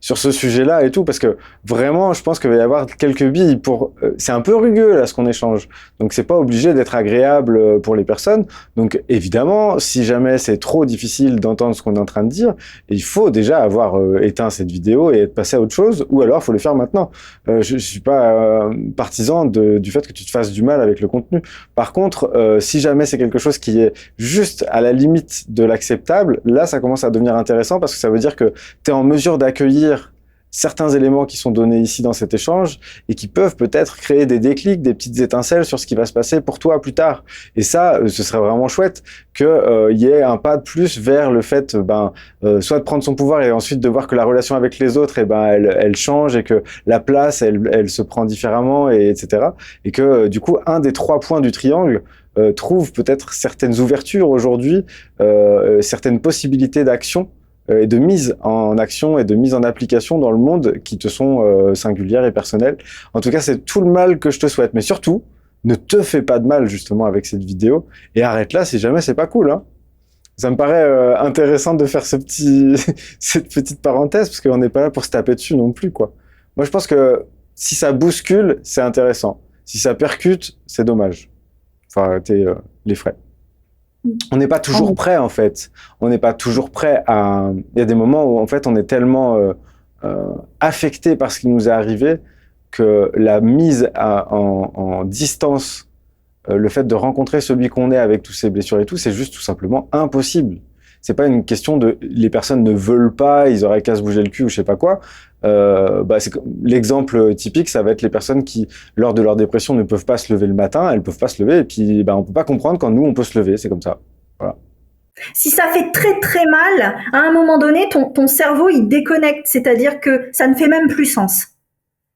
B: sur ce sujet-là et tout, parce que vraiment, je pense qu'il va y avoir quelques billes pour. C'est un peu rugueux là ce qu'on échange, donc c'est pas obligé d'être agréable pour les personnes. Donc évidemment, si jamais c'est trop difficile d'entendre ce qu'on est en train de dire, il faut déjà avoir éteint cette vidéo et être passé à autre chose, ou alors il faut le faire maintenant. Je suis pas partisan du fait que tu te fasses du mal avec le contenu. Par contre, si jamais c'est quelque chose qui est juste à la limite de l'acceptable, là ça commence à devenir intéressant parce que ça veut dire que tu es en mesure d'accueillir certains éléments qui sont donnés ici dans cet échange et qui peuvent peut-être créer des déclics, des petites étincelles sur ce qui va se passer pour toi plus tard. Et ça, ce serait vraiment chouette que y ait un pas de plus vers le fait, soit de prendre son pouvoir et ensuite de voir que la relation avec les autres, elle change et que la place, elle se prend différemment, et etc. Et que du coup, un des 3 points du triangle trouve peut-être certaines ouvertures aujourd'hui, certaines possibilités d'action et de mise en action et de mise en application dans le monde qui te sont singulières et personnelles. En tout cas, c'est tout le mal que je te souhaite. Mais surtout, ne te fais pas de mal justement avec cette vidéo et arrête là si jamais c'est pas cool. Hein. Ça me paraît intéressant de faire cette petite parenthèse parce qu'on n'est pas là pour se taper dessus non plus, quoi. Moi, je pense que si ça bouscule, c'est intéressant. Si ça percute, c'est dommage. Enfin, les frais. On n'est pas toujours prêt, en fait. On n'est pas toujours prêt à... Il y a des moments où, en fait, on est tellement affecté par ce qui nous est arrivé que la mise en distance, le fait de rencontrer celui qu'on est avec toutes ses blessures et tout, c'est juste tout simplement impossible. C'est pas une question de les personnes ne veulent pas, ils auraient qu'à se bouger le cul ou je sais pas quoi. L'exemple typique, ça va être les personnes qui, lors de leur dépression, ne peuvent pas se lever le matin, elles peuvent pas se lever et puis on peut pas comprendre quand nous on peut se lever, c'est comme ça. Voilà.
A: Si ça fait très très mal, à un moment donné, ton cerveau il déconnecte, c'est-à-dire que ça ne fait même plus sens.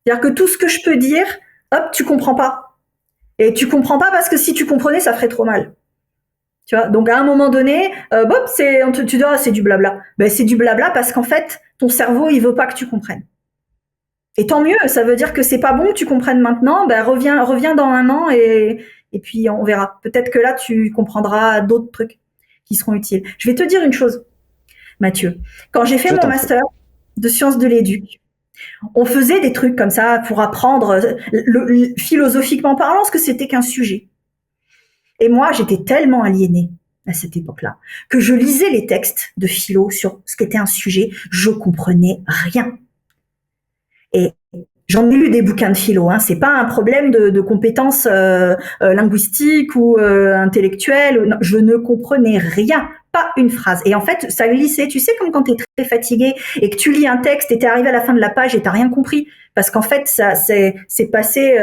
A: C'est-à-dire que tout ce que je peux dire, hop, tu comprends pas. Et tu comprends pas parce que si tu comprenais, ça ferait trop mal. Tu vois, donc à un moment donné, tu dis c'est du blabla. Ben c'est du blabla parce qu'en fait, ton cerveau il veut pas que tu comprennes. Et tant mieux, ça veut dire que c'est pas bon que tu comprennes maintenant. Ben reviens dans 1 an et puis on verra. Peut-être que là tu comprendras d'autres trucs qui seront utiles. Je vais te dire une chose, Mathieu. Quand j'ai fait mon master de sciences de l'éduc, on faisait des trucs comme ça pour apprendre philosophiquement parlant ce que c'était qu'un sujet. Et moi, j'étais tellement aliénée à cette époque-là que je lisais les textes de philo sur ce qu'était un sujet, je comprenais rien. Et j'en ai lu des bouquins de philo, hein. C'est pas un problème de compétences linguistiques ou intellectuelles. Non, je ne comprenais rien, pas une phrase. Et en fait, ça glissait. Tu sais, comme quand t'es très fatigué et que tu lis un texte et t'es arrivé à la fin de la page et t'as rien compris, parce qu'en fait, ça c'est passé,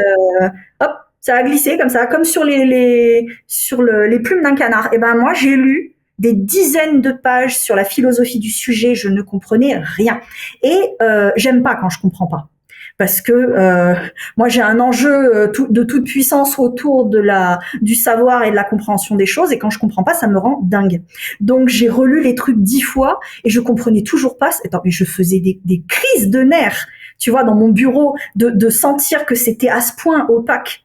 A: hop. Ça a glissé comme ça, comme sur les plumes d'un canard. Et ben moi, j'ai lu des dizaines de pages sur la philosophie du sujet, je ne comprenais rien. Et j'aime pas quand je comprends pas. Parce que moi j'ai un enjeu de toute puissance autour du savoir et de la compréhension des choses, et quand je comprends pas, ça me rend dingue. Donc j'ai relu les trucs 10 fois et je comprenais toujours pas. Attends, mais je faisais des crises de nerfs, tu vois, dans mon bureau, de sentir que c'était à ce point opaque,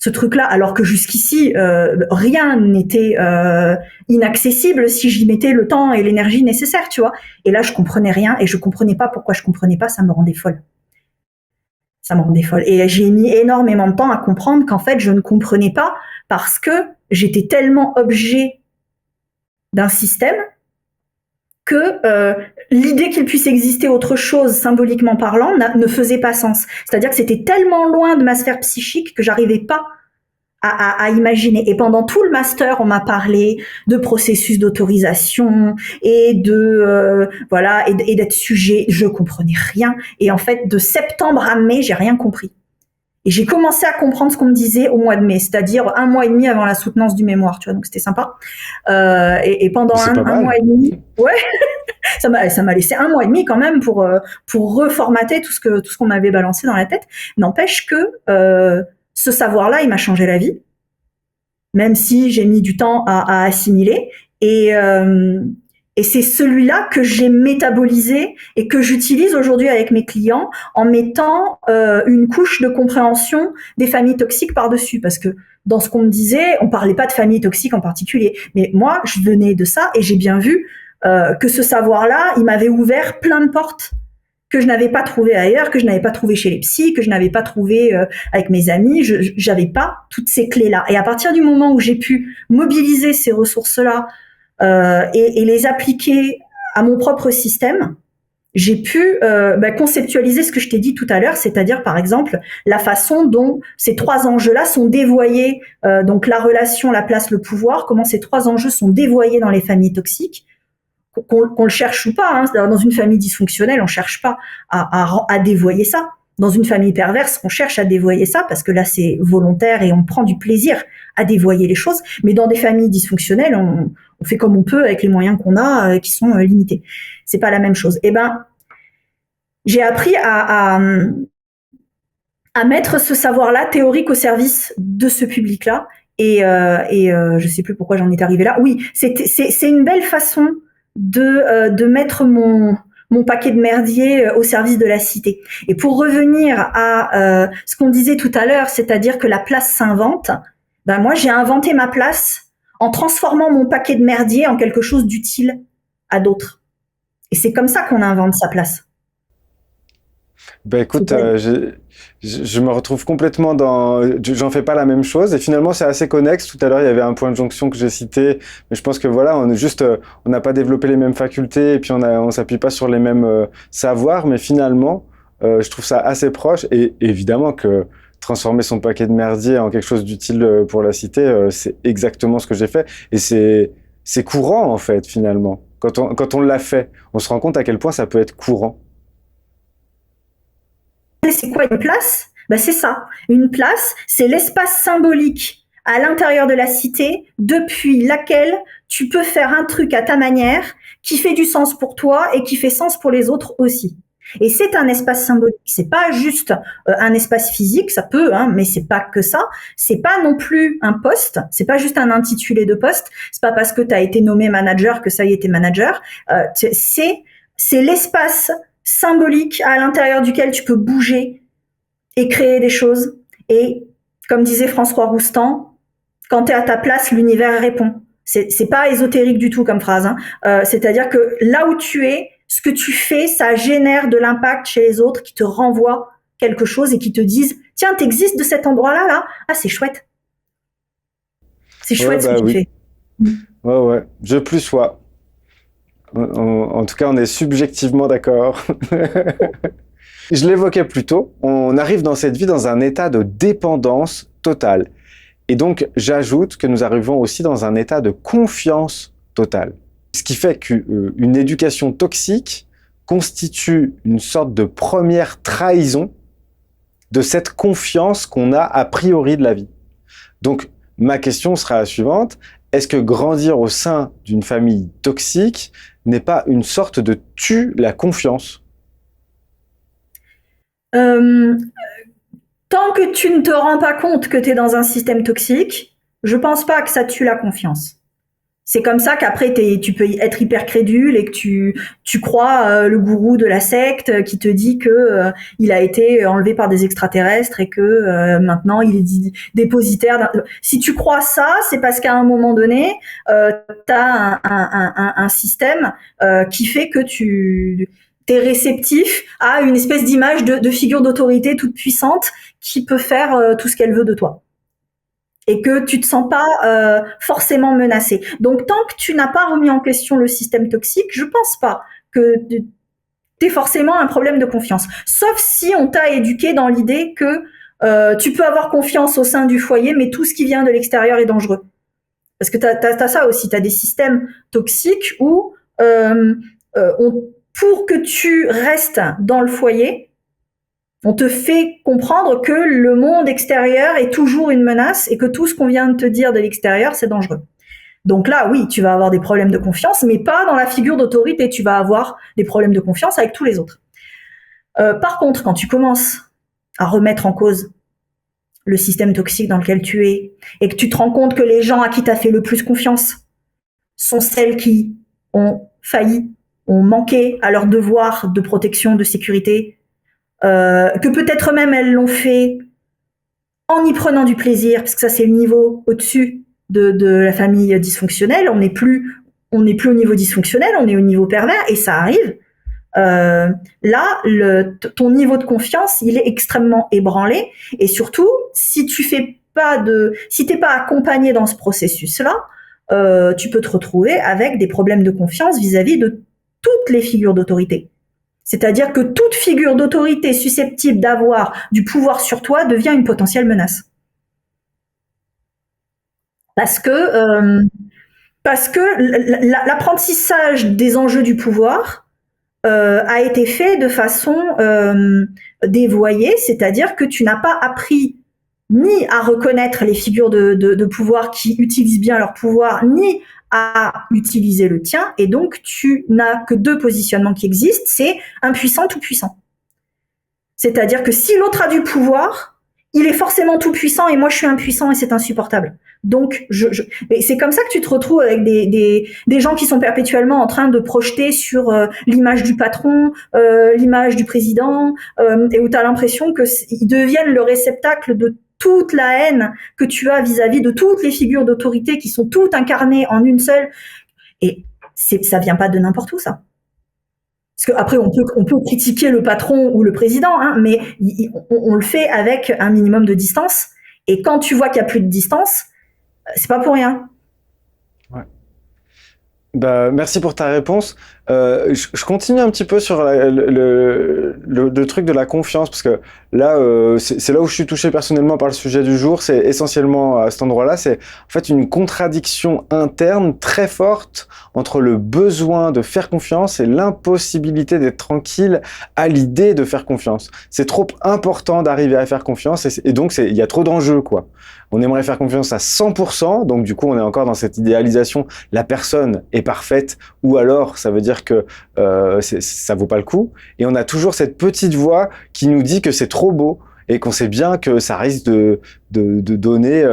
A: ce truc-là, alors que jusqu'ici, rien n'était inaccessible si j'y mettais le temps et l'énergie nécessaire, tu vois. Et là, je comprenais rien et je comprenais pas pourquoi je comprenais pas, ça me rendait folle. Ça me rendait folle. Et j'ai mis énormément de temps à comprendre qu'en fait, je ne comprenais pas parce que j'étais tellement objet d'un système que l'idée qu'il puisse exister autre chose, symboliquement parlant, ne faisait pas sens. C'est-à-dire que c'était tellement loin de ma sphère psychique que j'arrivais pas à imaginer. Et pendant tout le master, on m'a parlé de processus d'autorisation et et d'être sujet. Je comprenais rien. Et en fait, de septembre à mai, j'ai rien compris. Et j'ai commencé à comprendre ce qu'on me disait au mois de mai, c'est-à-dire 1 mois et demi avant la soutenance du mémoire, tu vois, donc c'était sympa. Et pendant un mois et demi, ouais, Ça m'a laissé 1 mois et demi quand même pour reformater tout ce qu'on m'avait balancé dans la tête. N'empêche que ce savoir-là, il m'a changé la vie, même si j'ai mis du temps à assimiler. Et c'est celui-là que j'ai métabolisé et que j'utilise aujourd'hui avec mes clients en mettant une couche de compréhension des familles toxiques par-dessus. Parce que dans ce qu'on me disait, on parlait pas de familles toxiques en particulier. Mais moi, je venais de ça et j'ai bien vu que ce savoir-là, il m'avait ouvert plein de portes que je n'avais pas trouvé ailleurs, que je n'avais pas trouvé chez les psys, que je n'avais pas trouvé avec mes amis. J'avais pas toutes ces clés-là. Et à partir du moment où j'ai pu mobiliser ces ressources-là et les appliquer à mon propre système, j'ai pu conceptualiser ce que je t'ai dit tout à l'heure, c'est-à-dire par exemple la façon dont ces 3 enjeux-là sont dévoyés, donc la relation, la place, le pouvoir, comment ces 3 enjeux sont dévoyés dans les familles toxiques, qu'on le cherche ou pas. Dans une famille dysfonctionnelle, on cherche pas à dévoyer ça. Dans une famille perverse, on cherche à dévoyer ça parce que là, c'est volontaire et on prend du plaisir à dévoyer les choses. Mais dans des familles dysfonctionnelles, on fait comme on peut avec les moyens qu'on a, qui sont limités. C'est pas la même chose. Eh ben, j'ai appris à mettre ce savoir-là théorique au service de ce public-là. Et je sais plus pourquoi j'en étais arrivée là. Oui, c'est une belle façon de mettre mon paquet de merdier au service de la cité. Et pour revenir à ce qu'on disait tout à l'heure, c'est-à-dire que la place s'invente, ben moi j'ai inventé ma place en transformant mon paquet de merdier en quelque chose d'utile à d'autres. Et c'est comme ça qu'on invente sa place.
B: Ben écoute, je me retrouve complètement dans. J'en fais pas la même chose et finalement c'est assez connexe. Tout à l'heure il y avait un point de jonction que j'ai cité, mais je pense que voilà, on est juste, on n'a pas développé les mêmes facultés et puis on s'appuie pas sur les mêmes savoirs, mais finalement je trouve ça assez proche et évidemment que transformer son paquet de merdier en quelque chose d'utile pour la cité, c'est exactement ce que j'ai fait et c'est courant en fait finalement. Quand on l'a fait, on se rend compte à quel point ça peut être courant.
A: C'est quoi une place? Ben c'est ça. Une place, c'est l'espace symbolique à l'intérieur de la cité depuis laquelle tu peux faire un truc à ta manière qui fait du sens pour toi et qui fait sens pour les autres aussi. Et c'est un espace symbolique. C'est pas juste un espace physique, ça peut, mais c'est pas que ça. C'est pas non plus un poste. C'est pas juste un intitulé de poste. C'est pas parce que tu as été nommé manager que ça y est, t'es manager. C'est l'espace symbolique à l'intérieur duquel tu peux bouger et créer des choses. Et comme disait François Roustan, quand tu es à ta place, l'univers répond. C'est pas ésotérique du tout comme phrase. C'est-à-dire que là où tu es, ce que tu fais, ça génère de l'impact chez les autres qui te renvoient quelque chose et qui te disent « Tiens, t'existes de cet endroit-là, là? Ah, c'est chouette. C'est chouette ce que tu fais. »
B: Ouais. Je plus sois. En tout cas, on est subjectivement d'accord. Je l'évoquais plus tôt, on arrive dans cette vie dans un état de dépendance totale. Et donc, j'ajoute que nous arrivons aussi dans un état de confiance totale. Ce qui fait qu'une éducation toxique constitue une sorte de première trahison de cette confiance qu'on a a priori de la vie. Donc, ma question sera la suivante. Est-ce que grandir au sein d'une famille toxique n'est pas une sorte de tue la confiance ?
A: Tant que tu ne te rends pas compte que tu es dans un système toxique, je pense pas que ça tue la confiance. C'est comme ça qu'après tu peux être hyper crédule et que tu crois le gourou de la secte qui te dit que il a été enlevé par des extraterrestres et que maintenant il est dépositaire. Si tu crois ça, c'est parce qu'à un moment donné, t'as un système qui fait que t'es réceptif à une espèce d'image de figure d'autorité toute puissante qui peut faire tout ce qu'elle veut de toi. Et que tu te sens pas forcément menacé. Donc tant que tu n'as pas remis en question le système toxique, je pense pas que t'aies forcément un problème de confiance. Sauf si on t'a éduqué dans l'idée que tu peux avoir confiance au sein du foyer, mais tout ce qui vient de l'extérieur est dangereux. Parce que t'as ça aussi, t'as des systèmes toxiques où pour que tu restes dans le foyer, on te fait comprendre que le monde extérieur est toujours une menace et que tout ce qu'on vient de te dire de l'extérieur, c'est dangereux. Donc là, oui, tu vas avoir des problèmes de confiance, mais pas dans la figure d'autorité. Tu vas avoir des problèmes de confiance avec tous les autres. Par contre, quand tu commences à remettre en cause le système toxique dans lequel tu es et que tu te rends compte que les gens à qui tu as fait le plus confiance sont celles qui ont failli, ont manqué à leur devoir de protection, de sécurité, que peut-être même elles l'ont fait en y prenant du plaisir, parce que ça c'est le niveau au-dessus de la famille dysfonctionnelle. On n'est plus au niveau dysfonctionnel, on est au niveau pervers, et ça arrive. Là, ton niveau de confiance, il est extrêmement ébranlé, et surtout, si t'es pas accompagné dans ce processus-là, tu peux te retrouver avec des problèmes de confiance vis-à-vis de toutes les figures d'autorité. C'est-à-dire que toute figure d'autorité susceptible d'avoir du pouvoir sur toi devient une potentielle menace. Parce que l'apprentissage des enjeux du pouvoir a été fait de façon dévoyée, c'est-à-dire que tu n'as pas appris ni à reconnaître les figures de pouvoir qui utilisent bien leur pouvoir, ni à utiliser le tien, et donc tu n'as que deux positionnements qui existent, c'est impuissant, tout puissant. C'est-à-dire que si l'autre a du pouvoir, il est forcément tout puissant et moi je suis impuissant et c'est insupportable. Donc, et c'est comme ça que tu te retrouves avec des gens qui sont perpétuellement en train de projeter sur l'image du patron, l'image du président, et où tu as l'impression qu'ils deviennent le réceptacle de toute la haine que tu as vis-à-vis de toutes les figures d'autorité qui sont toutes incarnées en une seule. Et ça vient pas de n'importe où, ça. Parce qu'après, on peut critiquer le patron ou le président, hein, mais on le fait avec un minimum de distance. Et quand tu vois qu'il n'y a plus de distance, c'est pas pour rien.
B: Ouais. Bah, merci pour ta réponse. Je continue un petit peu sur le truc de la confiance, parce que là, c'est là où je suis touché personnellement par le sujet du jour. C'est essentiellement à cet endroit-là, c'est en fait une contradiction interne très forte entre le besoin de faire confiance et l'impossibilité d'être tranquille à l'idée de faire confiance. C'est trop important d'arriver à faire confiance, et donc il y a trop d'enjeux, quoi. On aimerait faire confiance à 100%, donc du coup on est encore dans cette idéalisation, la personne est parfaite, ou alors ça veut dire que ça vaut pas le coup, et on a toujours cette petite voix qui nous dit que c'est trop beau, et qu'on sait bien que ça risque de donner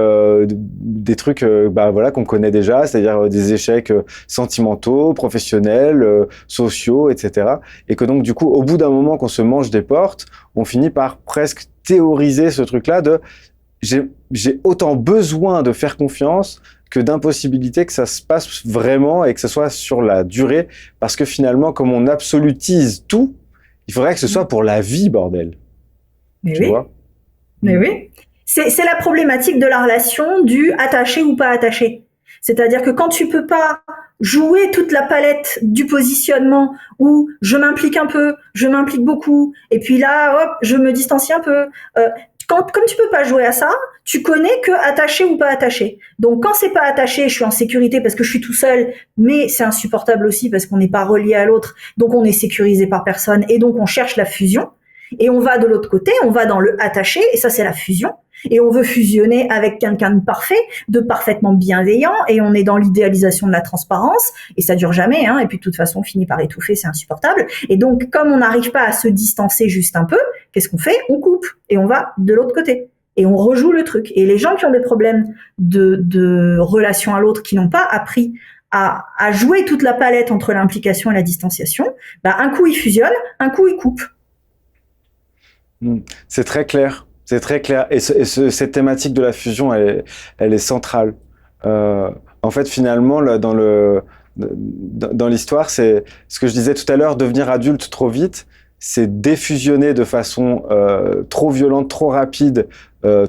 B: des trucs voilà, qu'on connaît déjà, c'est-à-dire des échecs sentimentaux, professionnels, sociaux, etc. Et que donc du coup, au bout d'un moment qu'on se mange des portes, on finit par presque théoriser ce truc-là de j'ai autant besoin de faire confiance que d'impossibilité que ça se passe vraiment et que ce soit sur la durée, parce que finalement, comme on absolutise tout, il faudrait que ce soit pour la vie, bordel.
A: Mais tu vois ? Mais oui. C'est la problématique de la relation du attaché ou pas attaché. C'est-à-dire que quand tu peux pas jouer toute la palette du positionnement où je m'implique un peu, je m'implique beaucoup, et puis là, hop, je me distancie un peu. Comme tu peux pas jouer à ça, tu connais que attaché ou pas attaché. Donc quand c'est pas attaché, je suis en sécurité parce que je suis tout seul, mais c'est insupportable aussi parce qu'on n'est pas relié à l'autre, donc on est sécurisé par personne, et donc on cherche la fusion. Et on va de l'autre côté, on va dans le attaché, et ça c'est la fusion. Et on veut fusionner avec quelqu'un de parfait, de parfaitement bienveillant, et on est dans l'idéalisation de la transparence, et ça dure jamais, hein, et puis de toute façon on finit par étouffer, c'est insupportable. Et donc comme on n'arrive pas à se distancer juste un peu, qu'est-ce qu'on fait ? On coupe, et on va de l'autre côté. Et on rejoue le truc. Et les gens qui ont des problèmes de relation à l'autre, qui n'ont pas appris à jouer toute la palette entre l'implication et la distanciation, un coup ils fusionnent, un coup ils coupent.
B: C'est très clair, c'est très clair. Et cette thématique de la fusion, elle est centrale. En fait, finalement, là, dans l'histoire, c'est ce que je disais tout à l'heure, devenir adulte trop vite, c'est défusionner de façon trop violente, trop rapide,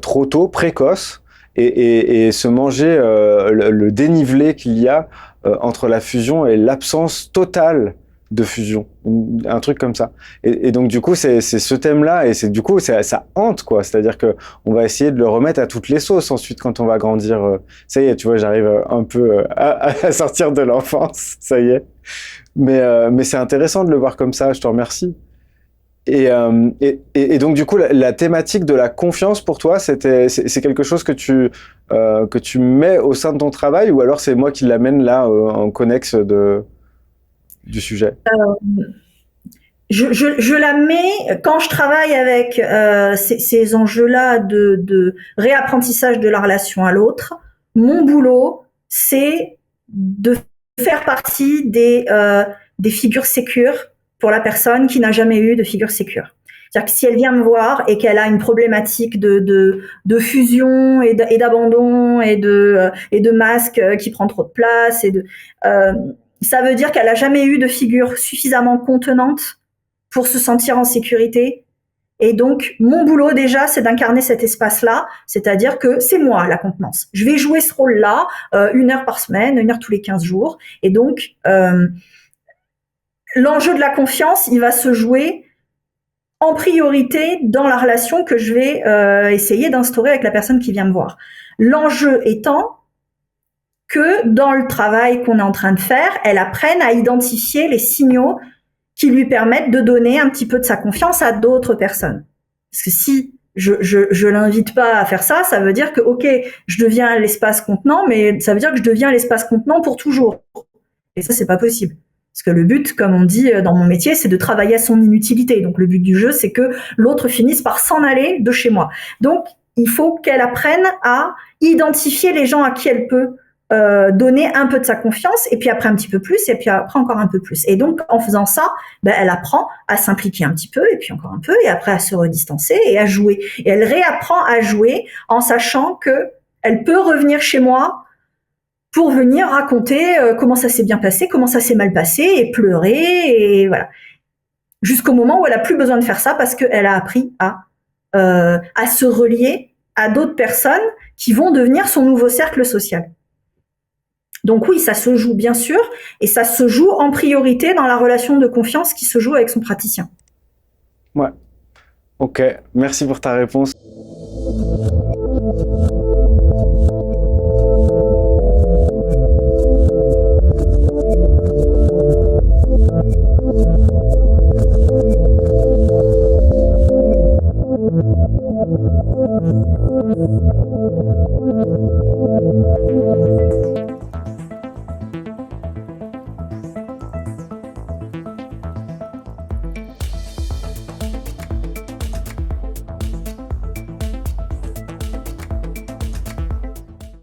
B: trop tôt, précoce, et se manger le dénivelé qu'il y a entre la fusion et l'absence totale de fusion, un truc comme ça. Et donc du coup, c'est ce thème-là, et du coup, ça hante, quoi. C'est-à-dire que on va essayer de le remettre à toutes les sauces ensuite quand on va grandir. Ça y est, tu vois, j'arrive un peu à sortir de l'enfance, ça y est. Mais c'est intéressant de le voir comme ça, je te remercie. Et donc du coup, la thématique de la confiance pour toi, c'est quelque chose que tu mets au sein de ton travail, ou alors c'est moi qui l'amène là en connexe du sujet?
A: Je la mets quand je travaille avec ces enjeux-là de réapprentissage de la relation à l'autre. Mon boulot, c'est de faire partie des figures sécures pour la personne qui n'a jamais eu de figure sécure. C'est-à-dire que si elle vient me voir et qu'elle a une problématique de fusion et d'abandon et de masque qui prend trop de place ça veut dire qu'elle a jamais eu de figure suffisamment contenante pour se sentir en sécurité. Et donc, mon boulot déjà, c'est d'incarner cet espace-là, c'est-à-dire que c'est moi la contenance. Je vais jouer ce rôle-là 1 heure par semaine, 1 heure tous les 15 jours. Et donc, l'enjeu de la confiance, il va se jouer en priorité dans la relation que je vais essayer d'instaurer avec la personne qui vient me voir. L'enjeu étant que dans le travail qu'on est en train de faire, elle apprenne à identifier les signaux qui lui permettent de donner un petit peu de sa confiance à d'autres personnes. Parce que si je l'invite pas à faire ça, ça veut dire que, ok, je deviens l'espace contenant, mais ça veut dire que je deviens l'espace contenant pour toujours. Et ça, c'est pas possible. Parce que le but, comme on dit dans mon métier, c'est de travailler à son inutilité. Donc, le but du jeu, c'est que l'autre finisse par s'en aller de chez moi. Donc, il faut qu'elle apprenne à identifier les gens à qui elle peut donner un peu de sa confiance, et puis après un petit peu plus, et puis après encore un peu plus. Et donc, en faisant ça, elle apprend à s'impliquer un petit peu, et puis encore un peu, et après à se redistancer et à jouer. Et elle réapprend à jouer en sachant que elle peut revenir chez moi pour venir raconter comment ça s'est bien passé, comment ça s'est mal passé, et pleurer, et voilà. Jusqu'au moment où elle a plus besoin de faire ça parce qu'elle a appris à se relier à d'autres personnes qui vont devenir son nouveau cercle social. Donc oui, ça se joue bien sûr, et ça se joue en priorité dans la relation de confiance qui se joue avec son praticien.
B: Ouais. Ok, merci pour ta réponse.